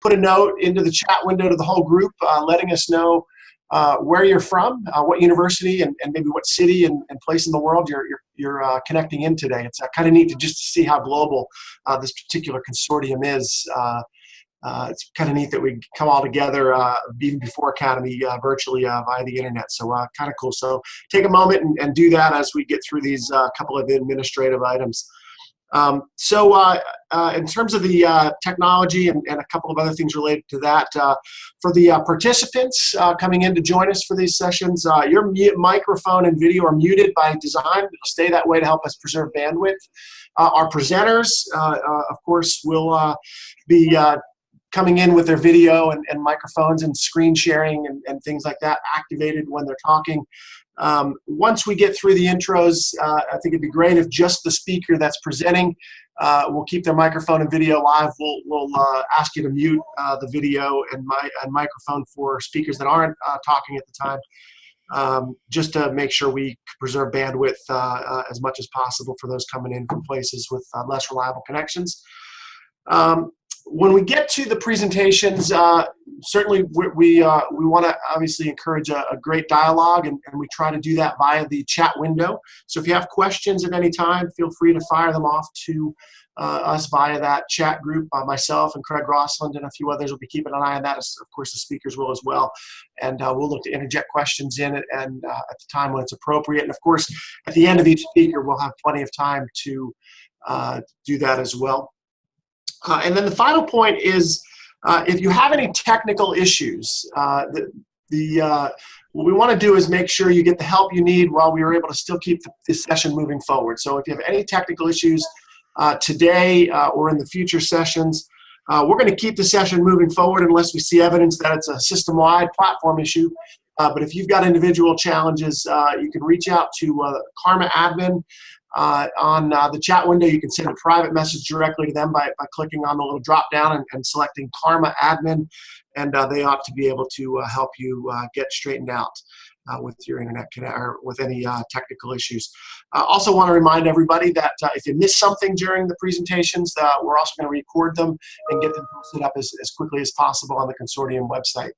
put a note into the chat window to the whole group, letting us know where you're from, what university, and maybe what city and place in the world you're connecting in today. It's kind of neat to just see how global this particular consortium is. It's kind of neat that we come all together even before Academy virtually via the internet. So kind of cool. So take a moment and do that as we get through these couple of administrative items. In terms of the technology and a couple of other things related to that, for the participants coming in to join us for these sessions, your microphone and video are muted by design. It'll stay that way to help us preserve bandwidth. Our presenters, of course, will be coming in with their video and microphones and screen sharing and things like that activated when they're talking. Once we get through the intros, I think it'd be great if just the speaker that's presenting will keep their microphone and video live. We'll ask you to mute the video and microphone for speakers that aren't talking at the time, just to make sure we preserve bandwidth as much as possible for those coming in from places with less reliable connections. When we get to the presentations, certainly we want to obviously encourage a great dialogue, and we try to do that via the chat window. So if you have questions at any time, feel free to fire them off to us via that chat group. Myself and Craig Rossland and a few others will be keeping an eye on that. Of course, the speakers will as well. And we'll look to interject questions in and at the time when it's appropriate. And of course, at the end of each speaker, we'll have plenty of time to do that as well. And then the final point is, if you have any technical issues, what we want to do is make sure you get the help you need while we are able to still keep this session moving forward. So if you have any technical issues today or in the future sessions, we're going to keep the session moving forward unless we see evidence that it's a system-wide platform issue. But if you've got individual challenges, you can reach out to CARMA admin. On the chat window, you can send a private message directly to them by clicking on the little drop down and selecting CARMA admin, and they ought to be able to help you get straightened out with your internet or with any technical issues. Also want to remind everybody that if you miss something during the presentations, we're also going to record them and get them posted up as quickly as possible on the consortium website.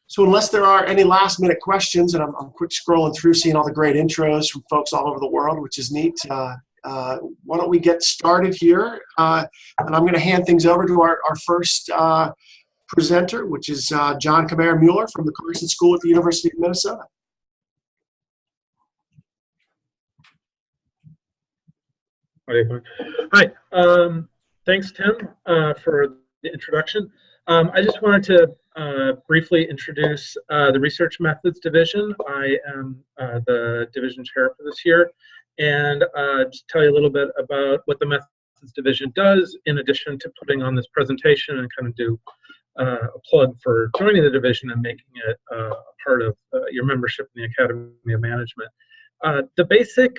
So unless there are any last-minute questions, and I'm quick scrolling through, seeing all the great intros from folks all over the world, which is neat, why don't we get started here? And I'm going to hand things over to our first presenter, which is John Kammeyer-Mueller from the Carson School at the University of Minnesota. Hi, thanks, Tim, for the introduction. I just wanted to briefly introduce the Research Methods Division. I am the division chair for this year, and just tell you a little bit about what the Methods Division does, in addition to putting on this presentation, and kind of do a plug for joining the division and making it a part of your membership in the Academy of Management. The basic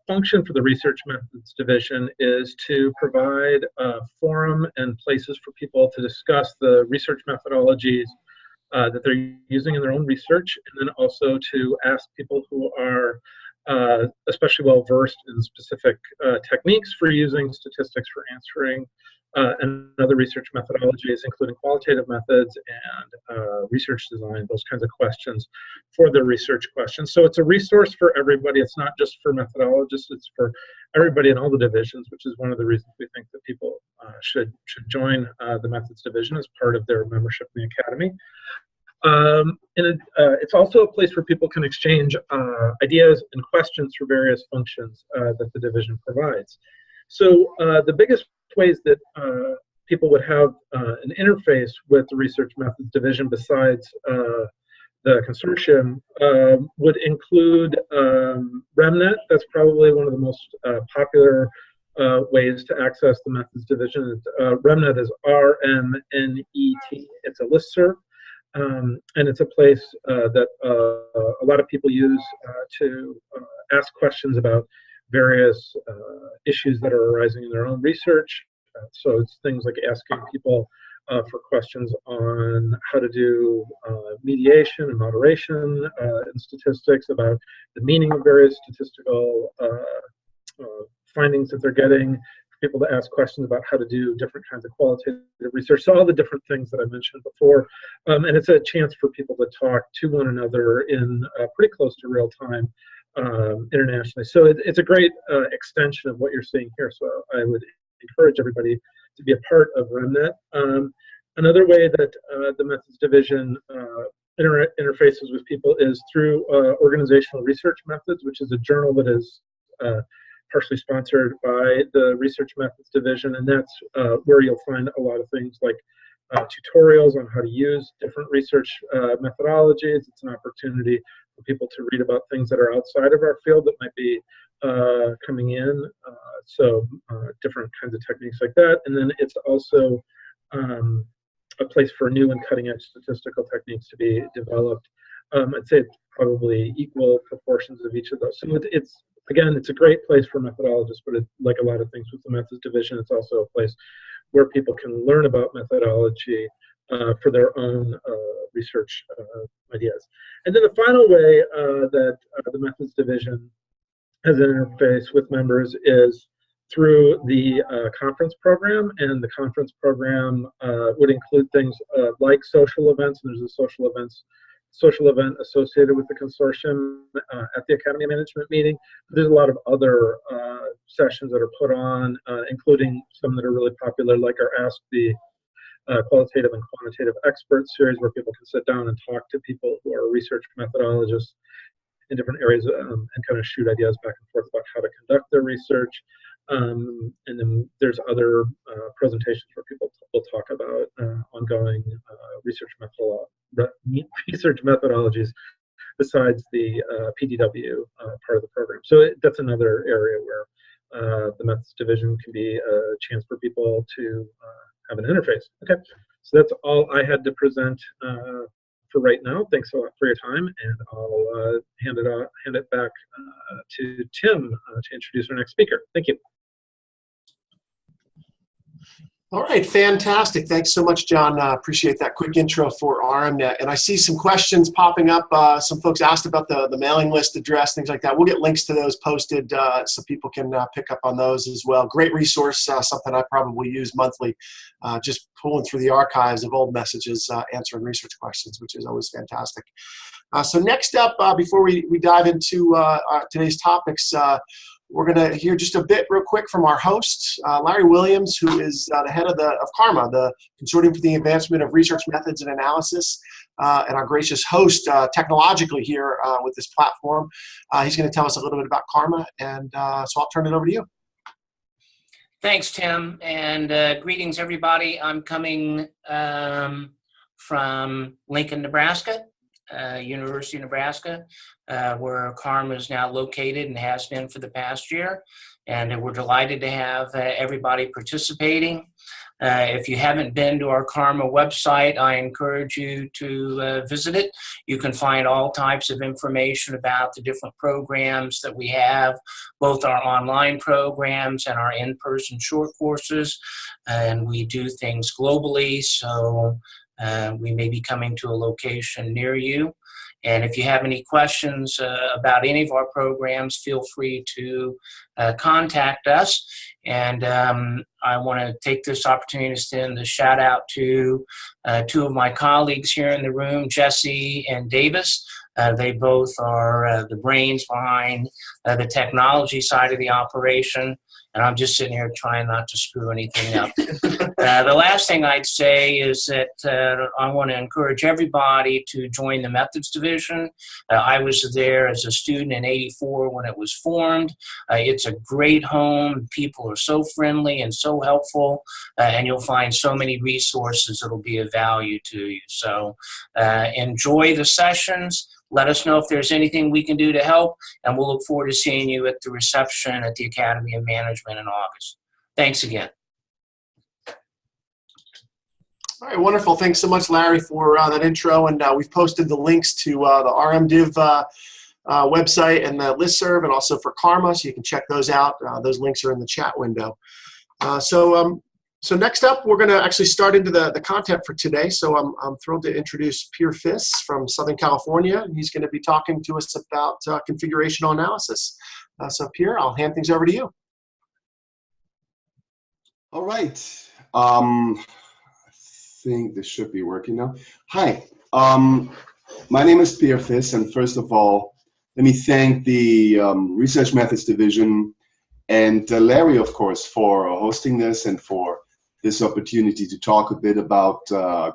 function for the Research Methods Division is to provide a forum and places for people to discuss the research methodologies that they're using in their own research, and then also to ask people who are especially well versed in specific techniques for using statistics for answering and other research methodologies, including qualitative methods and research design, those kinds of questions for the research questions. So it's a resource for everybody. It's not just for methodologists, it's for everybody in all the divisions, which is one of the reasons we think that people should join the Methods Division as part of their membership in the Academy. It's also a place where people can exchange ideas and questions for various functions that the division provides. So the biggest ways that people would have an interface with the Research Methods Division besides the consortium would include REMNet. That's probably one of the most popular ways to access the Methods Division. REMNet is R-M-N-E-T. It's a listserv, and it's a place that a lot of people use to ask questions about various issues that are arising in their own research. So it's things like asking people for questions on how to do mediation and moderation in statistics, about the meaning of various statistical findings that they're getting, people to ask questions about how to do different kinds of qualitative research. So all the different things that I mentioned before. And it's a chance for people to talk to one another in pretty close to real time internationally. So it's a great extension of what you're seeing here. So I would encourage everybody to be a part of REMNet. Another way that the Methods Division interfaces with people is through Organizational Research Methods, which is a journal that is partially sponsored by the Research Methods Division, and that's where you'll find a lot of things like tutorials on how to use different research methodologies. It's an opportunity for people to read about things that are outside of our field that might be coming in, so different kinds of techniques like that. And then it's also a place for new and cutting-edge statistical techniques to be developed. I'd say it's probably equal proportions of each of those. So again, it's a great place for methodologists, but like a lot of things with the Methods Division, it's also a place where people can learn about methodology for their own research ideas. And then the final way that the Methods Division has an interface with members is through the conference program, and the conference program would include things like social events, and there's a social event associated with the consortium at the Academy Management meeting. There's a lot of other sessions that are put on, including some that are really popular, like our Ask the Qualitative and Quantitative Experts series, where people can sit down and talk to people who are research methodologists in different areas and kind of shoot ideas back and forth about how to conduct their research. And then there's other presentations where people will talk about ongoing research methodologies besides the PDW part of the program. So that's another area where the Methods Division can be a chance for people to have an interface. Okay, so that's all I had to present for right now. Thanks a lot for your time, and I'll hand it back to Tim to introduce our next speaker. Thank you. All right, fantastic. Thanks so much, John. Appreciate that quick intro for RMNet. And I see some questions popping up. Some folks asked about the mailing list address, things like that. We'll get links to those posted so people can pick up on those as well. Great resource, something I probably use monthly, just pulling through the archives of old messages, answering research questions, which is always fantastic. So next up, before we dive into today's topics, we're going to hear just a bit real quick from our host, Larry Williams, who is the head of CARMA, the Consortium for the Advancement of Research Methods and Analysis, and our gracious host technologically here with this platform. He's going to tell us a little bit about CARMA, and so I'll turn it over to you. Thanks, Tim, and greetings, everybody. I'm coming from Lincoln, Nebraska. University of Nebraska, where CARMA is now located and has been for the past year. And we're delighted to have everybody participating. If you haven't been to our CARMA website, I encourage you to visit it. You can find all types of information about the different programs that we have, both our online programs and our in-person short courses. And we do things globally, so we may be coming to a location near you. And if you have any questions about any of our programs, feel free to contact us. And I want to take this opportunity to send a shout out to two of my colleagues here in the room, Jesse and Davis. They both are the brains behind the technology side of the operation. And I'm just sitting here trying not to screw anything up. The last thing I'd say is that I want to encourage everybody to join the Methods Division. I was there as a student in '84 when it was formed. It's a great home. People are so friendly and so helpful, and you'll find so many resources that will be of value to you. So enjoy the sessions. Let us know if there's anything we can do to help, and we'll look forward to seeing you at the reception at the Academy of Management in August. Thanks again. All right, wonderful. Thanks so much, Larry, for that intro. And we've posted the links to the RMDiv website and the listserv, and also for CARMA, so you can check those out. Those links are in the chat window. So next up, we're going to actually start into the content for today. So I'm thrilled to introduce Fiss from Southern California. He's going to be talking to us about configurational analysis. So Pierre, I'll hand things over to you. All right. I think this should be working now. Hi. My name is Fiss, and first of all, let me thank the Research Methods Division and Larry, of course, for hosting this and for this opportunity to talk a bit about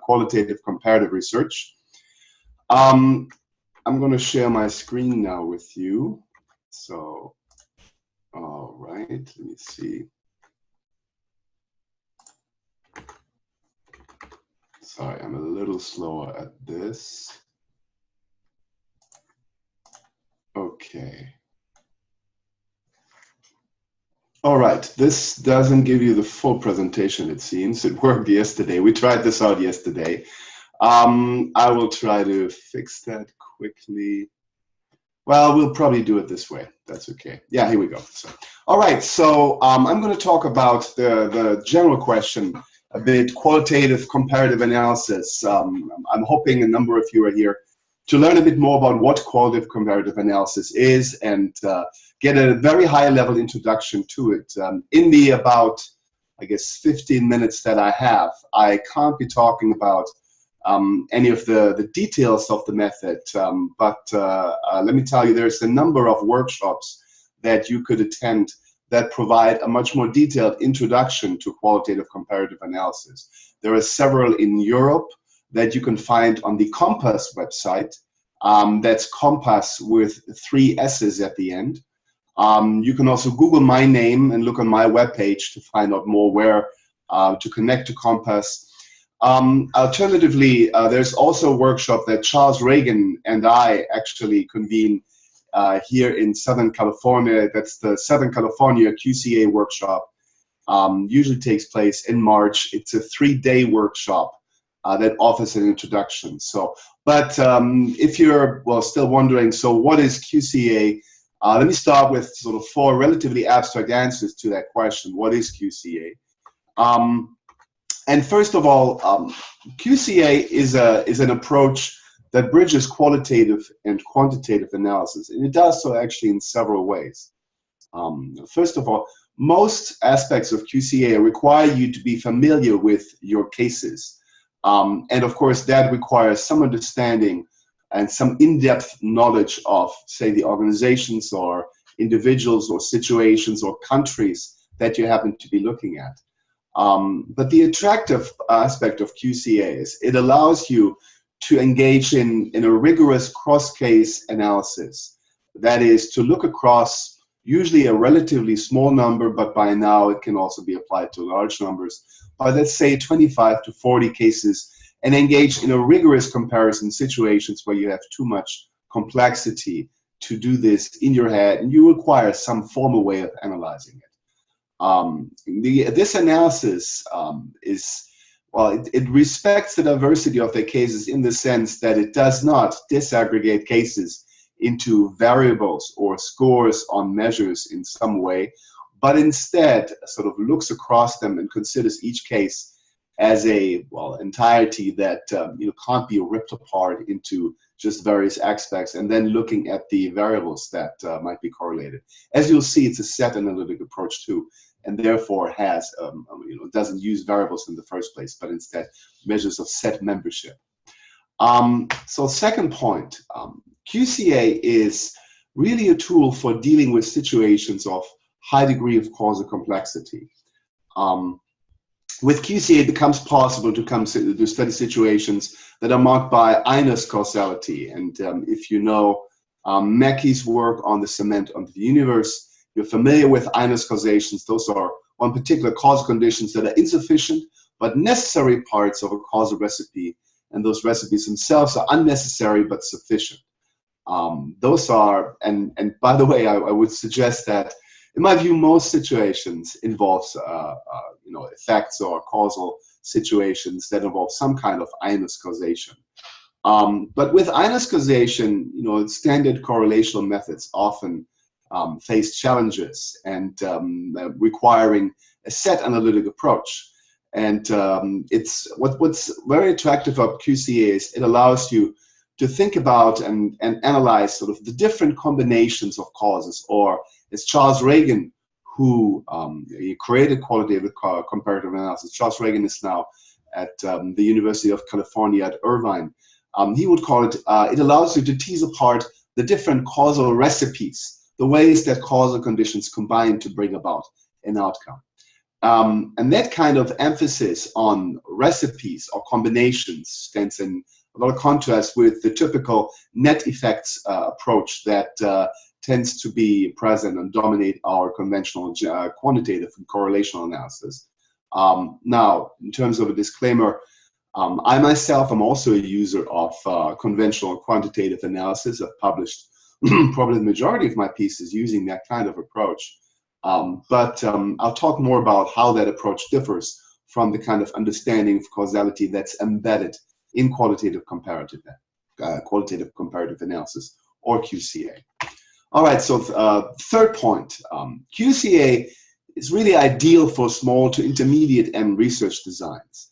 qualitative comparative research. I'm going to share my screen now with you. So, all right, let me see. Sorry, I'm a little slower at this. Okay. All right, this doesn't give you the full presentation, it seems. It worked yesterday. We tried this out yesterday. I will try to fix that quickly. Well, we'll probably do it this way. That's okay. Yeah, here we go. So, all right, so I'm going to talk about the general question, a bit qualitative comparative analysis. I'm hoping a number of you are here to learn a bit more about what qualitative comparative analysis is and get a very high level introduction to it. In the about, I guess, 15 minutes that I have, I can't be talking about any of the details of the method, but let me tell you, there's a number of workshops that you could attend that provide a much more detailed introduction to qualitative comparative analysis. There are several in Europe that you can find on the Compass website. That's Compass with 3 S's at the end. You can also Google my name and look on my webpage to find out more where to connect to Compass. Alternatively, there's also a workshop that Charles Reagan and I actually convene here in Southern California. That's the Southern California QCA workshop. Usually takes place in March. It's a 3-day workshop that offers an introduction. So, but if you're still wondering, so what is QCA? Let me start with sort of 4 relatively abstract answers to that question. What is QCA? And first of all, QCA is an approach that bridges qualitative and quantitative analysis, and it does so actually in several ways. First of all, most aspects of QCA require you to be familiar with your cases, and of course that requires some understanding and some in-depth knowledge of, say, the organizations or individuals or situations or countries that you happen to be looking at. But the attractive aspect of QCA is it allows you to engage in a rigorous cross-case analysis. That is, to look across usually a relatively small number, but by now it can also be applied to large numbers, by let's say 25 to 40 cases, and engage in a rigorous comparison situations where you have too much complexity to do this in your head, and you require some formal way of analyzing it. This analysis it respects the diversity of the cases in the sense that it does not disaggregate cases into variables or scores on measures in some way, but instead sort of looks across them and considers each case as a entirety that can't be ripped apart into just various aspects, and then looking at the variables that might be correlated. As you'll see, it's a set analytic approach too, and therefore has doesn't use variables in the first place, but instead measures of set membership. So second point, QCA is really a tool for dealing with situations of high degree of causal complexity. With QCA, it becomes possible to study situations that are marked by Inus causality. And if you know Mackey's work on the cement of the universe, you're familiar with Inus causations. Those are one particular causal conditions that are insufficient but necessary parts of a causal recipe. And those recipes themselves are unnecessary but sufficient. Those are, and by the way, I would suggest that in my view, most situations involves effects or causal situations that involve some kind of Inus causation. But with Inus causation, standard correlational methods often face challenges and requiring a set analytic approach. And it's what's very attractive about QCA is it allows you to think about and analyze sort of the different combinations of causes, or as Charles Reagan, who he created qualitative comparative analysis. Charles Regan is now at the University of California at Irvine. He would call it, it allows you to tease apart the different causal recipes, the ways that causal conditions combine to bring about an outcome. And that kind of emphasis on recipes or combinations stands in a lot of contrast with the typical net effects approach that tends to be present and dominate our conventional quantitative and correlational analysis. Now, in terms of a disclaimer, I myself am also a user of conventional quantitative analysis. I've published probably the majority of my pieces using that kind of approach. But I'll talk more about how that approach differs from the kind of understanding of causality that's embedded in qualitative comparative analysis, or QCA. All right, so third point, QCA is really ideal for small to intermediate end research designs.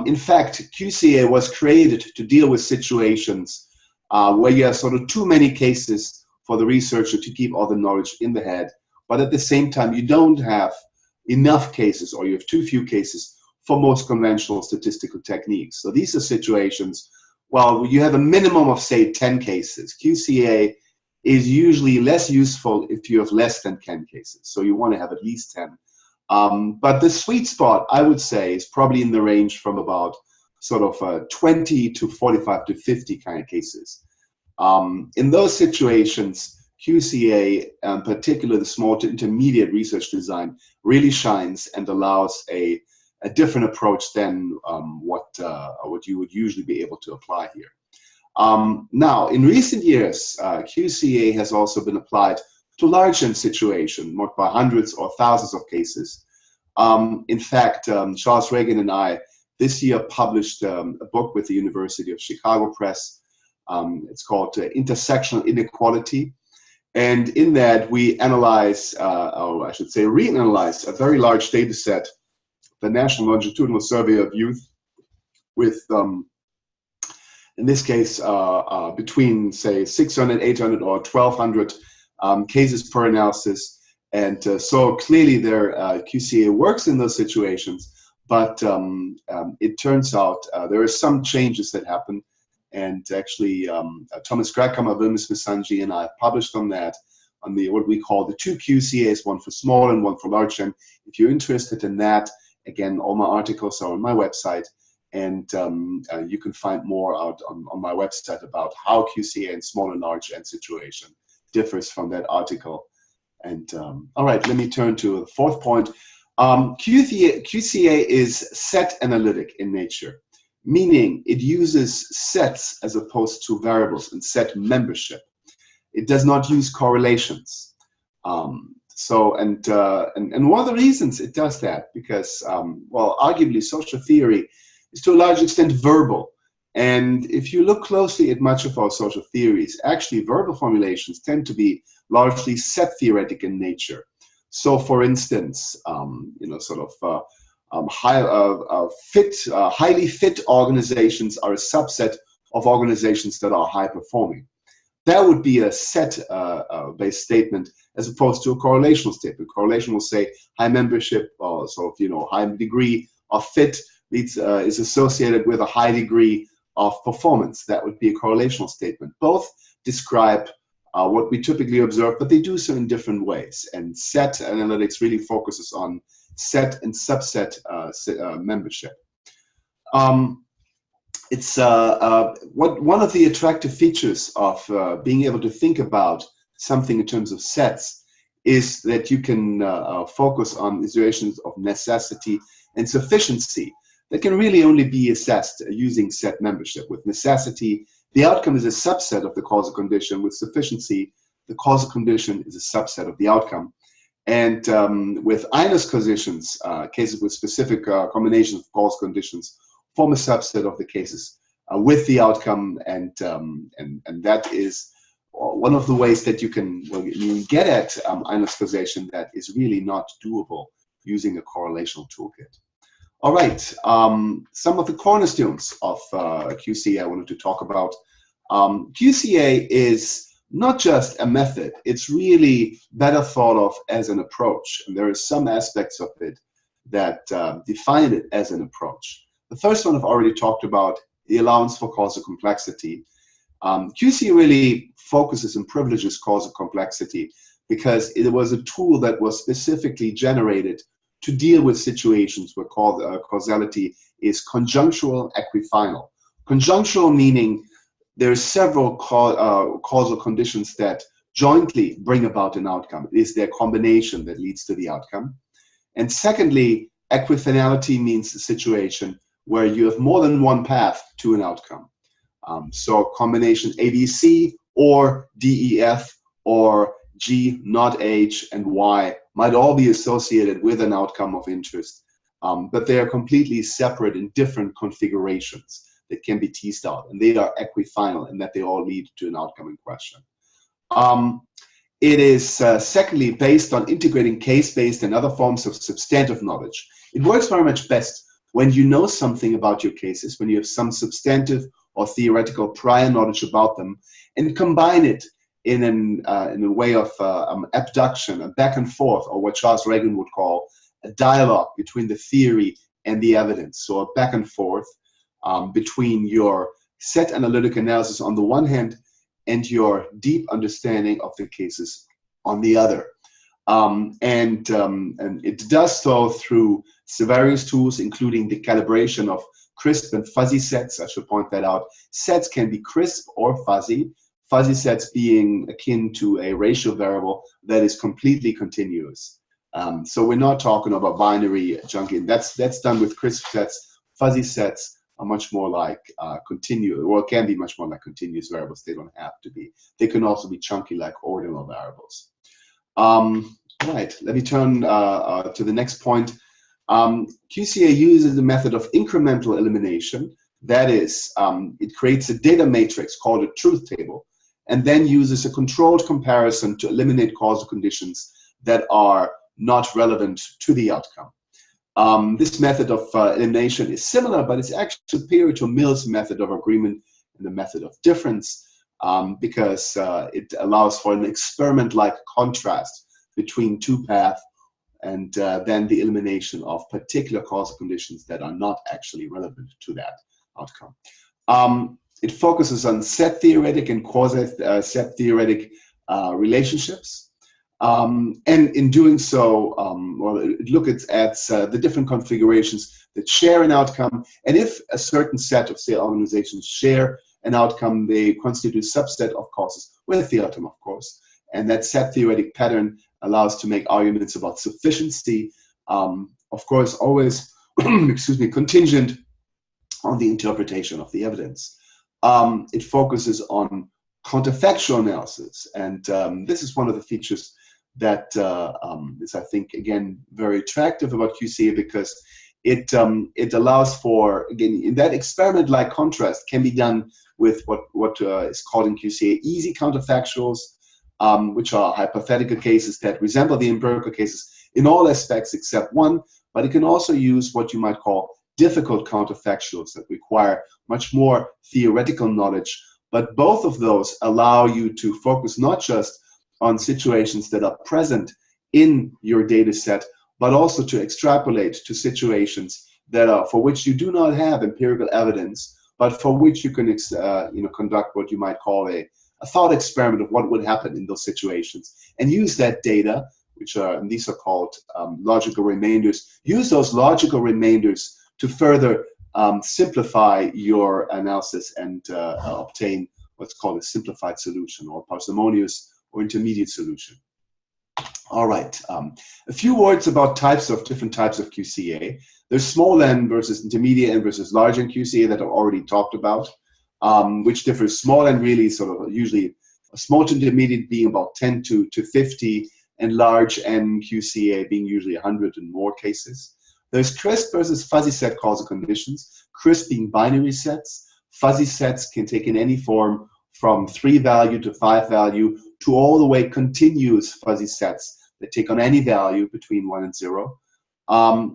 In fact, QCA was created to deal with situations where you have sort of too many cases for the researcher to keep all the knowledge in the head, but at the same time, you don't have enough cases, or you have too few cases for most conventional statistical techniques. So these are situations, well, you have a minimum of, say, 10 cases. QCA is usually less useful if you have less than 10 cases. So you want to have at least 10. But the sweet spot, I would say, is probably in the range from about sort of 20 to 45 to 50 kind of cases. In those situations, QCA, in particular the small to intermediate research design, really shines and allows a different approach than what you would usually be able to apply here. Now, in recent years, QCA has also been applied to large end situations, marked by hundreds or thousands of cases. In fact, Charles Regan and I this year published a book with the University of Chicago Press. It's called Intersectional Inequality. And in that, we analyze, or I should say reanalyze, a very large data set, the National Longitudinal Survey of Youth, with, in this case, between, say, 600, 800, or 1,200 cases per analysis. And so clearly their QCA works in those situations, but it turns out there are some changes that happen. And actually, Thomas Greckhammer, Wilmis Misanji, and I published on that, on the what we call the two QCAs, one for small and one for large end. If you're interested in that, again, all my articles are on my website, and you can find more out on my website about how QCA in small and large end situation differs from that article. And all right, let me turn to the fourth point. QCA is set analytic in nature, meaning it uses sets as opposed to variables and set membership. It does not use correlations. And one of the reasons it does that, because, well, arguably social theory is to a large extent verbal. And if you look closely at much of our social theories, actually verbal formulations tend to be largely set theoretic in nature. So for instance, highly fit organizations are a subset of organizations that are high performing. That would be a set-based statement as opposed to a correlational statement. Correlation will say high membership, or sort of, high degree of fit is associated with a high degree of performance. That would be a correlational statement. Both describe what we typically observe, but they do so in different ways. And set analytics really focuses on set and subset membership. It's one of the attractive features of being able to think about something in terms of sets is that you can focus on situations of necessity and sufficiency that can really only be assessed using set membership. With necessity, the outcome is a subset of the causal condition. With sufficiency, the causal condition is a subset of the outcome. And with Einers causation, cases with specific combinations of causal conditions form a subset of the cases with the outcome, and that is one of the ways that you can get at Einers causation that is really not doable using a correlational toolkit. All right, some of the cornerstones of QCA I wanted to talk about. QCA is not just a method, it's really better thought of as an approach. And there are some aspects of it that define it as an approach. The first one I've already talked about, the allowance for causal complexity. QCA really focuses and privileges causal complexity because it was a tool that was specifically generated to deal with situations where causality is conjunctural equifinal. Conjunctural meaning there are several causal conditions that jointly bring about an outcome. It is their combination that leads to the outcome. And secondly, equifinality means a situation where you have more than one path to an outcome. So combination ABC or DEF or G not H and Y might all be associated with an outcome of interest, but they are completely separate in different configurations that can be teased out, and they are equifinal in that they all lead to an outcome in question. It is secondly based on integrating case-based and other forms of substantive knowledge. It works very much best when you know something about your cases, when you have some substantive or theoretical prior knowledge about them, and combine it in a way of abduction, a back and forth, or what Charles Reagan would call a dialogue between the theory and the evidence. So a back and forth between your set analytic analysis on the one hand and your deep understanding of the cases on the other. And it does so through various tools, including the calibration of crisp and fuzzy sets. I should point that out. Sets can be crisp or fuzzy. Fuzzy sets being akin to a ratio variable that is completely continuous. So we're not talking about binary junking. That's done with crisp sets. Fuzzy sets are much more like continuous, or can be much more like continuous variables. They don't have to be. They can also be chunky like ordinal variables. Right, let me turn to the next point. QCA uses the method of incremental elimination. That is, it creates a data matrix called a truth table, and then uses a controlled comparison to eliminate causal conditions that are not relevant to the outcome. This method of elimination is similar, but it's actually superior to Mill's method of agreement and the method of difference because it allows for an experiment-like contrast between two paths and then the elimination of particular causal conditions that are not actually relevant to that outcome. It focuses on set theoretic and quasi-set theoretic relationships. And in doing so, well, it looks at the different configurations that share an outcome. And if a certain set of, say, organizations share an outcome, they constitute a subset of causes with the outcome, of course. And that set theoretic pattern allows to make arguments about sufficiency, of course, always, excuse me, contingent on the interpretation of the evidence. It focuses on counterfactual analysis. And this is one of the features that is, I think, again, very attractive about QCA because it allows for, again, in that experiment-like contrast can be done with what is called in QCA easy counterfactuals, which are hypothetical cases that resemble the empirical cases in all aspects except one, but it can also use what you might call difficult counterfactuals that require much more theoretical knowledge. But both of those allow you to focus not just on situations that are present in your data set, but also to extrapolate to situations that are for which you do not have empirical evidence, but for which you can conduct what you might call a thought experiment of what would happen in those situations, and use that data, which are, and these are called logical remainders, use those logical remainders to further simplify your analysis and obtain what's called a simplified solution or parsimonious or intermediate solution. All right, a few words about different types of QCA. There's small n versus intermediate n versus large n QCA that I've already talked about, which differs. Small n really sort of usually a small to intermediate being about 10 to 50, and large n QCA being usually 100 and more cases. There's crisp versus fuzzy set causal conditions. Crisp being binary sets. Fuzzy sets can take in any form from 3 value to 5 value to all the way continuous fuzzy sets that take on any value between 1 and 0.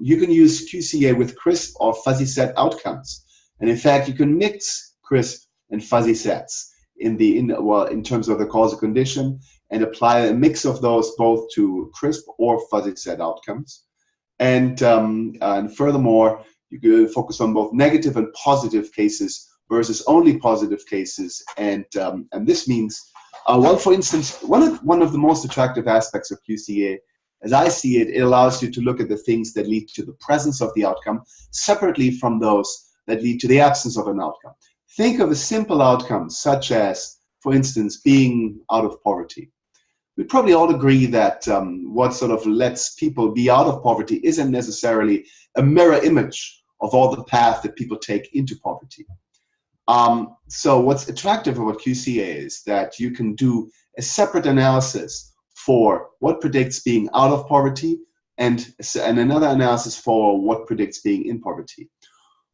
You can use QCA with crisp or fuzzy set outcomes. And in fact, you can mix crisp and fuzzy sets in terms of the causal condition, and apply a mix of those both to crisp or fuzzy set outcomes. And furthermore, you can focus on both negative and positive cases versus only positive cases. And this means, well, for instance, one of the most attractive aspects of QCA, as I see it, it allows you to look at the things that lead to the presence of the outcome separately from those that lead to the absence of an outcome. Think of a simple outcome, such as, for instance, being out of poverty. We probably all agree that what sort of lets people be out of poverty isn't necessarily a mirror image of all the path that people take into poverty. So what's attractive about QCA is that you can do a separate analysis for what predicts being out of poverty and another analysis for what predicts being in poverty.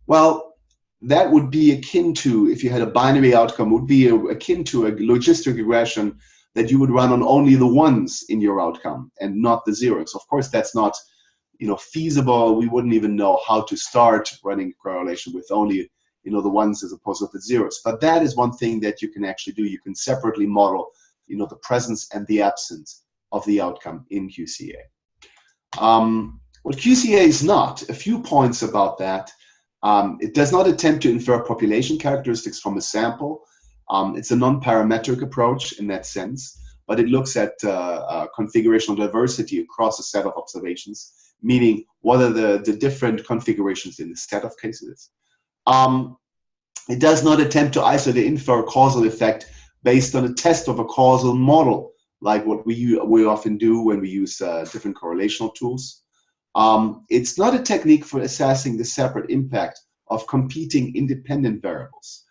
Well, that would be akin to, if you had a binary outcome, would be akin to a logistic regression that you would run on only the ones in your outcome and not the zeros. Of course, that's not, feasible. We wouldn't even know how to start running correlation with only, the ones as opposed to the zeros. But that is one thing that you can actually do. You can separately model, the presence and the absence of the outcome in QCA. What QCA is not, a few points about that. It does not attempt to infer population characteristics from a sample. It's a non-parametric approach in that sense, but it looks at configurational diversity across a set of observations, meaning what are the different configurations in the set of cases. It does not attempt to isolate or infer a causal effect based on a test of a causal model, like what we often do when we use different correlational tools. It's not a technique for assessing the separate impact of competing independent variables.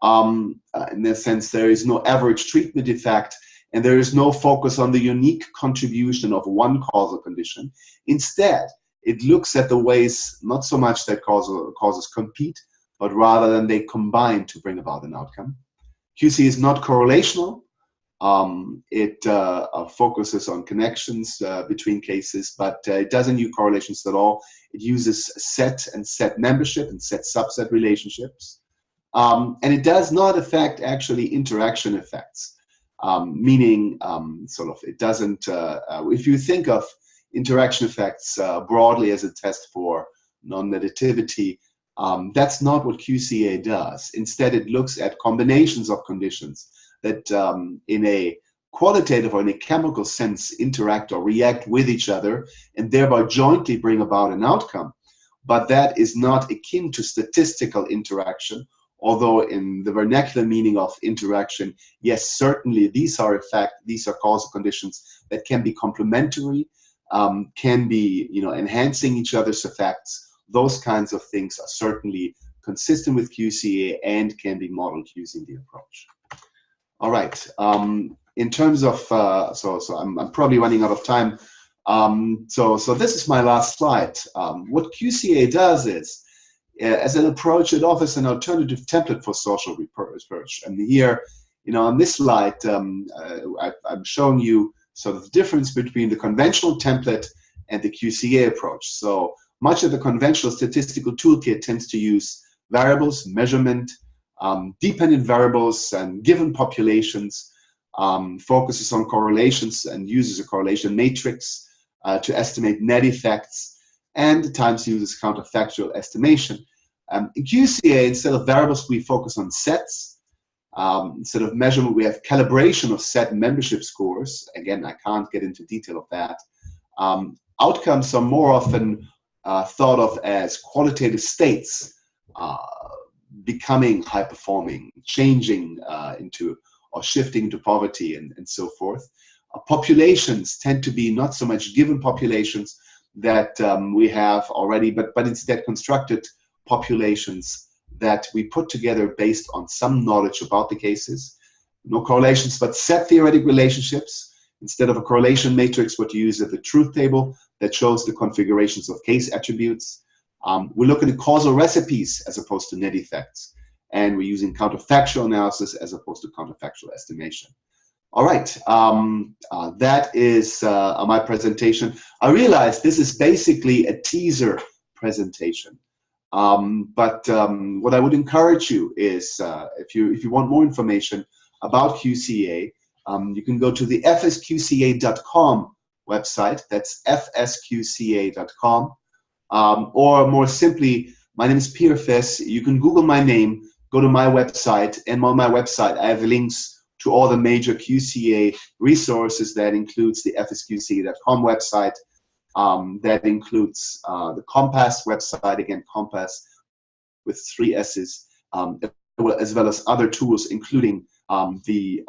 In that sense, there is no average treatment effect, and there is no focus on the unique contribution of one causal condition. Instead, it looks at the ways not so much that causes compete, but rather than they combine to bring about an outcome. QC is not correlational. It focuses on connections between cases, but it doesn't use correlations at all. It uses set and set membership and set subset relationships. And it does not affect actually interaction effects, meaning it doesn't, if you think of interaction effects broadly as a test for non-additivity, that's not what QCA does. Instead, it looks at combinations of conditions that in a qualitative or in a chemical sense interact or react with each other and thereby jointly bring about an outcome. But that is not akin to statistical interaction, although in the vernacular meaning of interaction, yes, certainly these are causal conditions that can be complementary, can be enhancing each other's effects. Those kinds of things are certainly consistent with QCA and can be modeled using the approach. All right. In terms of, I'm probably running out of time. So this is my last slide. What QCA does is, as an approach, it offers an alternative template for social research. And here, on this slide, I'm showing you sort of the difference between the conventional template and the QCA approach. So much of the conventional statistical toolkit tends to use variables, measurement, dependent variables, and given populations, focuses on correlations and uses a correlation matrix to estimate net effects, and at times uses counterfactual estimation. In QCA, instead of variables, we focus on sets. Instead of measurement, we have calibration of set membership scores. Again, I can't get into detail of that. Outcomes are more often thought of as qualitative states, becoming high-performing, changing into or shifting into poverty and so forth. Populations tend to be not so much given populations that we have already, but instead constructed populations that we put together based on some knowledge about the cases. No correlations, but set theoretic relationships. Instead of a correlation matrix, what you use is the truth table that shows the configurations of case attributes. We're looking at causal recipes as opposed to net effects. And we're using counterfactual analysis as opposed to counterfactual estimation. All right, that is my presentation. I realize this is basically a teaser presentation. But what I would encourage you is, if you want more information, about QCA, you can go to the fsqca.com website. That's fsqca.com. Or more simply, my name is Peter Fiss. You can Google my name, go to my website, and on my website I have links to all the major QCA resources. That includes the fsqca.com website. That includes the Compass website, again, Compass with 3 S's, as well as other tools, including the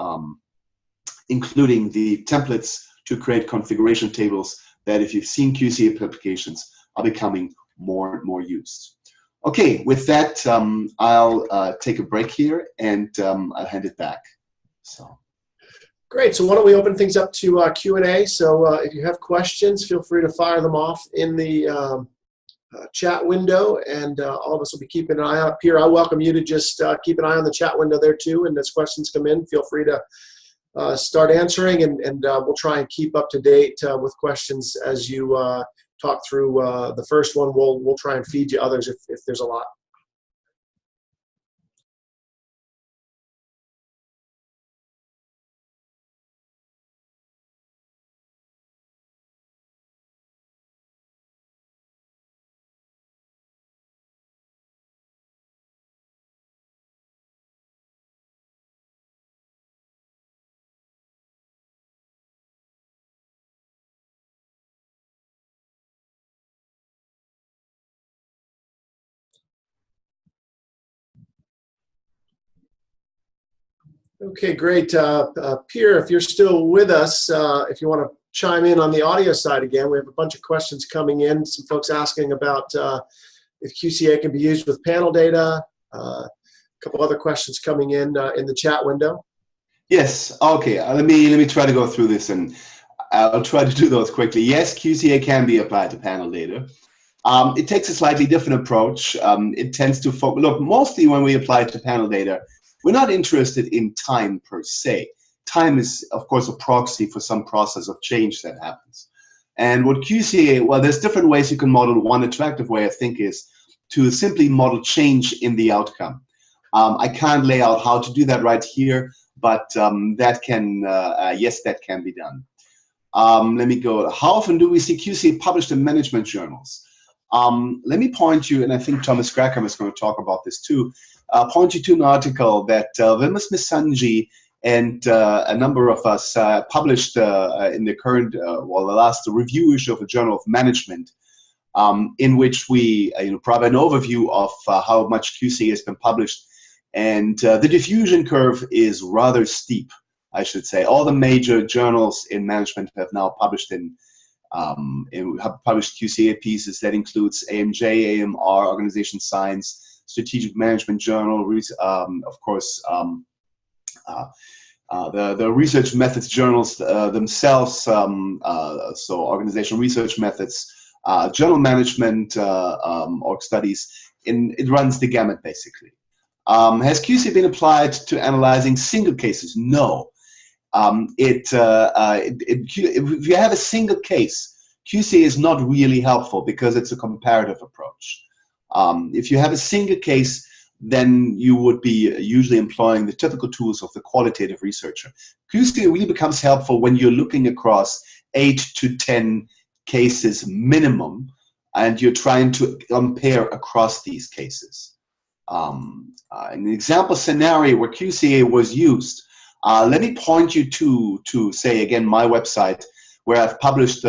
templates to create configuration tables that, if you've seen QCA applications, are becoming more and more used. Okay, with that, I'll take a break here, and I'll hand it back. So. Great. So why don't we open things up to Q&A. So if you have questions, feel free to fire them off in the chat window, and all of us will be keeping an eye out. Pierre, I welcome you to just keep an eye on the chat window there too, and as questions come in, feel free to start answering, and we'll try and keep up to date with questions as you talk through the first one. We'll try and feed you others if there's a lot. Okay, great. Pierre, if you're still with us, if you want to chime in on the audio side again, we have a bunch of questions coming in. Some folks asking about if QCA can be used with panel data. A couple other questions coming in the chat window. Yes. Okay. Let me try to go through this, and I'll try to do those quickly. Yes, QCA can be applied to panel data. It takes a slightly different approach. It tends to focus. Look, mostly when we apply it to panel data, we're not interested in time per se. Time is, of course, a proxy for some process of change that happens. And what QCA, well, there's different ways you can model. One attractive way, I think, is to simply model change in the outcome. I can't lay out how to do that right here, but that can, yes, that can be done. Let me go. How often do we see QCA published in management journals? Let me point you, and I think Thomas Greckhammer is going to talk about this too, point you to an article that Vimas Misanji and a number of us published in the current, well, the last review issue of the Journal of Management, in which we provide an overview of how much QCA has been published. And the diffusion curve is rather steep, I should say. All the major journals in management have now published have published QCA pieces. That includes AMJ, AMR, Organization Science, Strategic Management Journal, of course, the research methods journals themselves, so organizational research methods, journal management, org studies, it runs the gamut basically. Has QCA been applied to analyzing single cases? No. If you have a single case, QCA is not really helpful because it's a comparative approach. If you have a single case, then you would be usually employing the typical tools of the qualitative researcher. QCA really becomes helpful when you're looking across 8 to 10 cases minimum, and you're trying to compare across these cases. An example scenario where QCA was used, let me point you to say again my website, where I've published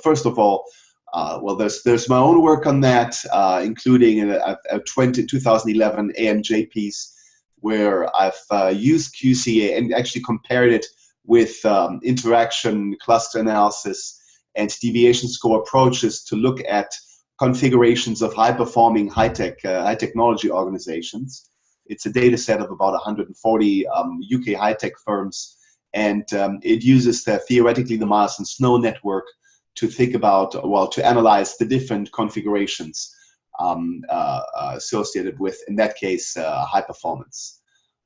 first of all, well, there's my own work on that, including a 2011 AMJ piece where I've used QCA and actually compared it with interaction, cluster analysis, and deviation score approaches to look at configurations of high-performing high technology organizations. It's a data set of about 140 UK high-tech firms, and it uses theoretically the Mars and Snow network to think about, well, to analyze the different configurations associated with, in that case, high performance.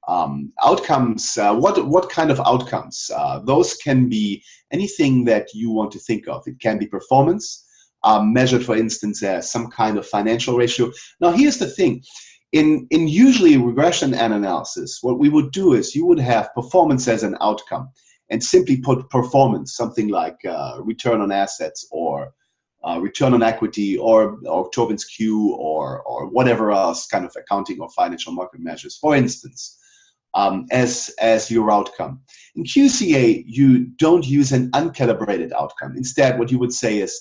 Outcomes, what kind of outcomes? Those can be anything that you want to think of. It can be performance, measured, for instance, as some kind of financial ratio. Now, here's the thing. In usually regression and analysis, what we would do is you would have performance as an outcome and simply put performance, something like return on assets or return on equity or Tobin's Q or whatever else kind of accounting or financial market measures, for instance, as your outcome. In QCA, you don't use an uncalibrated outcome. Instead, what you would say is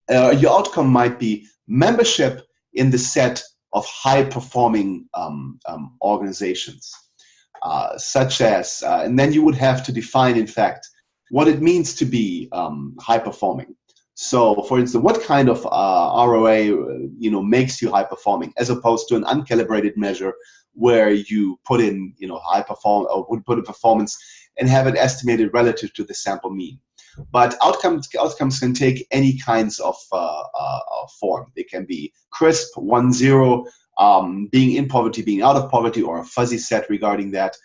your outcome might be membership in the set of high-performing organizations, such as, and then you would have to define, in fact, what it means to be high-performing. So, for instance, what kind of ROA makes you high-performing, as opposed to an uncalibrated measure where you put in would put a performance and have it estimated relative to the sample mean. But outcomes can take any kinds of form. They can be crisp, 1-0, being in poverty, being out of poverty, or a fuzzy set regarding that.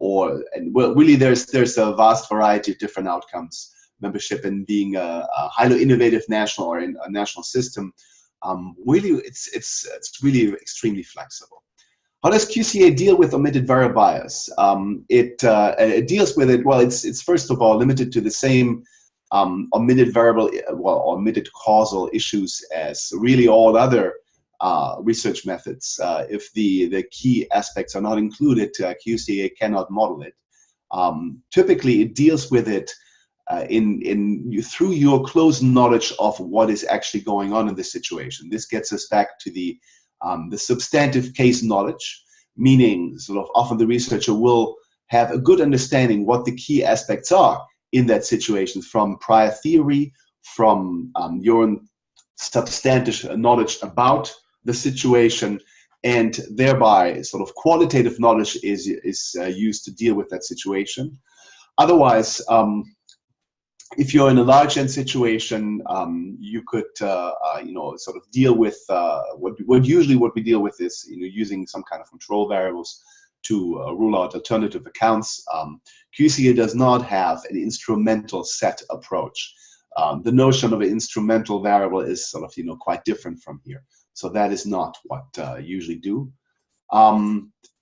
Really, there's a vast variety of different outcomes. Membership in being a highly innovative national or in a national system. Really, it's really extremely flexible. How does QCA deal with omitted variable bias? It deals with it. Well, it's first of all limited to the same omitted variable, omitted causal issues as really all other research methods. If the key aspects are not included, QCA cannot model it. Typically, it deals with it through your close knowledge of what is actually going on in the situation. This gets us back to the substantive case knowledge, meaning sort of often the researcher will have a good understanding what the key aspects are in that situation from prior theory, from your own substantive knowledge about the situation, and thereby sort of qualitative knowledge is used to deal with that situation. Otherwise, if you're in a large N situation, you could, sort of deal with what we deal with is, using some kind of control variables to rule out alternative accounts. QCA does not have an instrumental set approach. The notion of an instrumental variable is sort of, quite different from here. So that is not what usually do.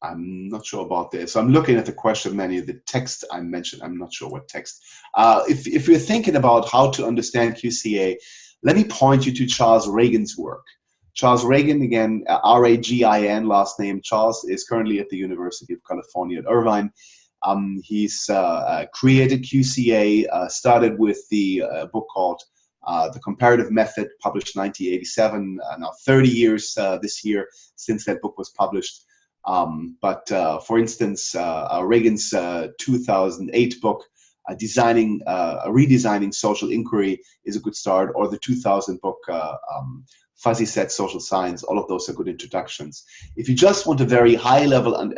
I'm not sure about this. So I'm looking at the question menu, the text I mentioned. I'm not sure what text. If you're thinking about how to understand QCA, let me point you to Charles Reagan's work. Charles Reagan, again, R-A-G-I-N, last name Charles, is currently at the University of California at Irvine. He's created QCA, started with the book called The Comparative Method, published 1987, now 30 years this year since that book was published. For instance, Reagan's 2008 book, Redesigning Social Inquiry, is a good start, or the 2000 book, Fuzzy Set Social Science. All of those are good introductions. If you just want a very high-level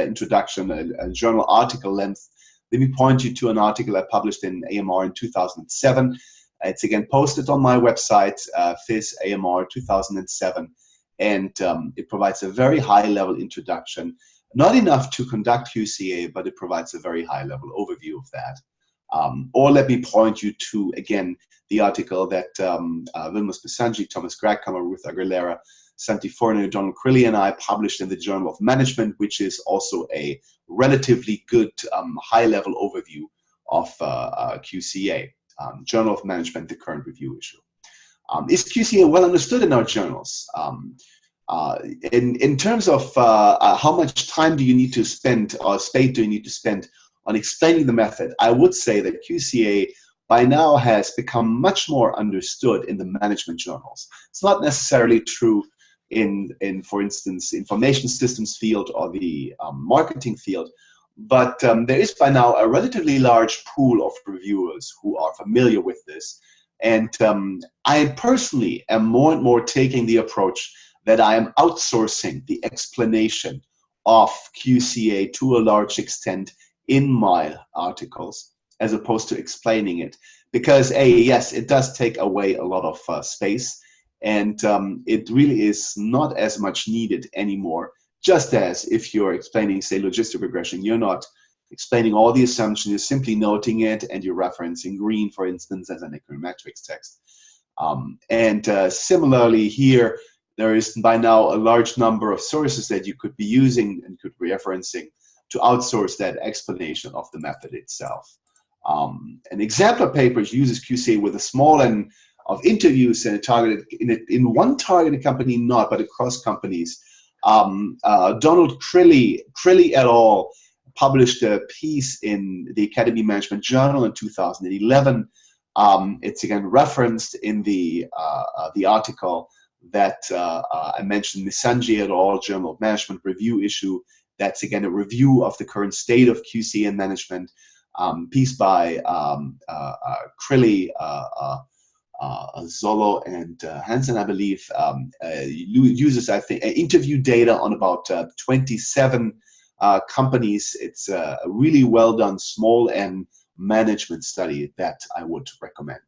introduction, a journal article length, let me point you to an article I published in AMR in 2007. It's again posted on my website, Fiss AMR 2007. And it provides a very high-level introduction, not enough to conduct QCA, but it provides a very high-level overview of that. Or let me point you to, again, the article that Vilmos Pisanji, Thomas Greckhammer, Ruth Aguilera, Santi Forno, Donald Crilly, and I published in the Journal of Management, which is also a relatively good high-level overview of QCA. Journal of Management, the current review issue. Is QCA well understood in our journals? In terms of how much time do you need to spend, or space do you need to spend on explaining the method, I would say that QCA by now has become much more understood in the management journals. It's not necessarily true in for instance, information systems field or the marketing field, but there is by now a relatively large pool of reviewers who are familiar with this. And I personally am more and more taking the approach that I am outsourcing the explanation of QCA to a large extent in my articles, as opposed to explaining it. Because yes, it does take away a lot of space, and it really is not as much needed anymore. Just as if you're explaining, say, logistic regression, you're not explaining all the assumptions, you're simply noting it, and you're referencing green, for instance, as an econometrics text. Similarly here, there is by now a large number of sources that you could be using and could be referencing to outsource that explanation of the method itself. An exemplar paper uses QCA with a small n of interviews and in one targeted company, not, but across companies. Donald Quigley et al. Published a piece in the Academy Management Journal in 2011. It's again referenced in the article that I mentioned, Misanji et al. Journal of Management Review issue. That's again a review of the current state of QC and management. Piece by Quigley, Zolo, and Hansen, I believe, uses, I think, interview data on about 27 companies. It's a really well done small n management study that I would recommend.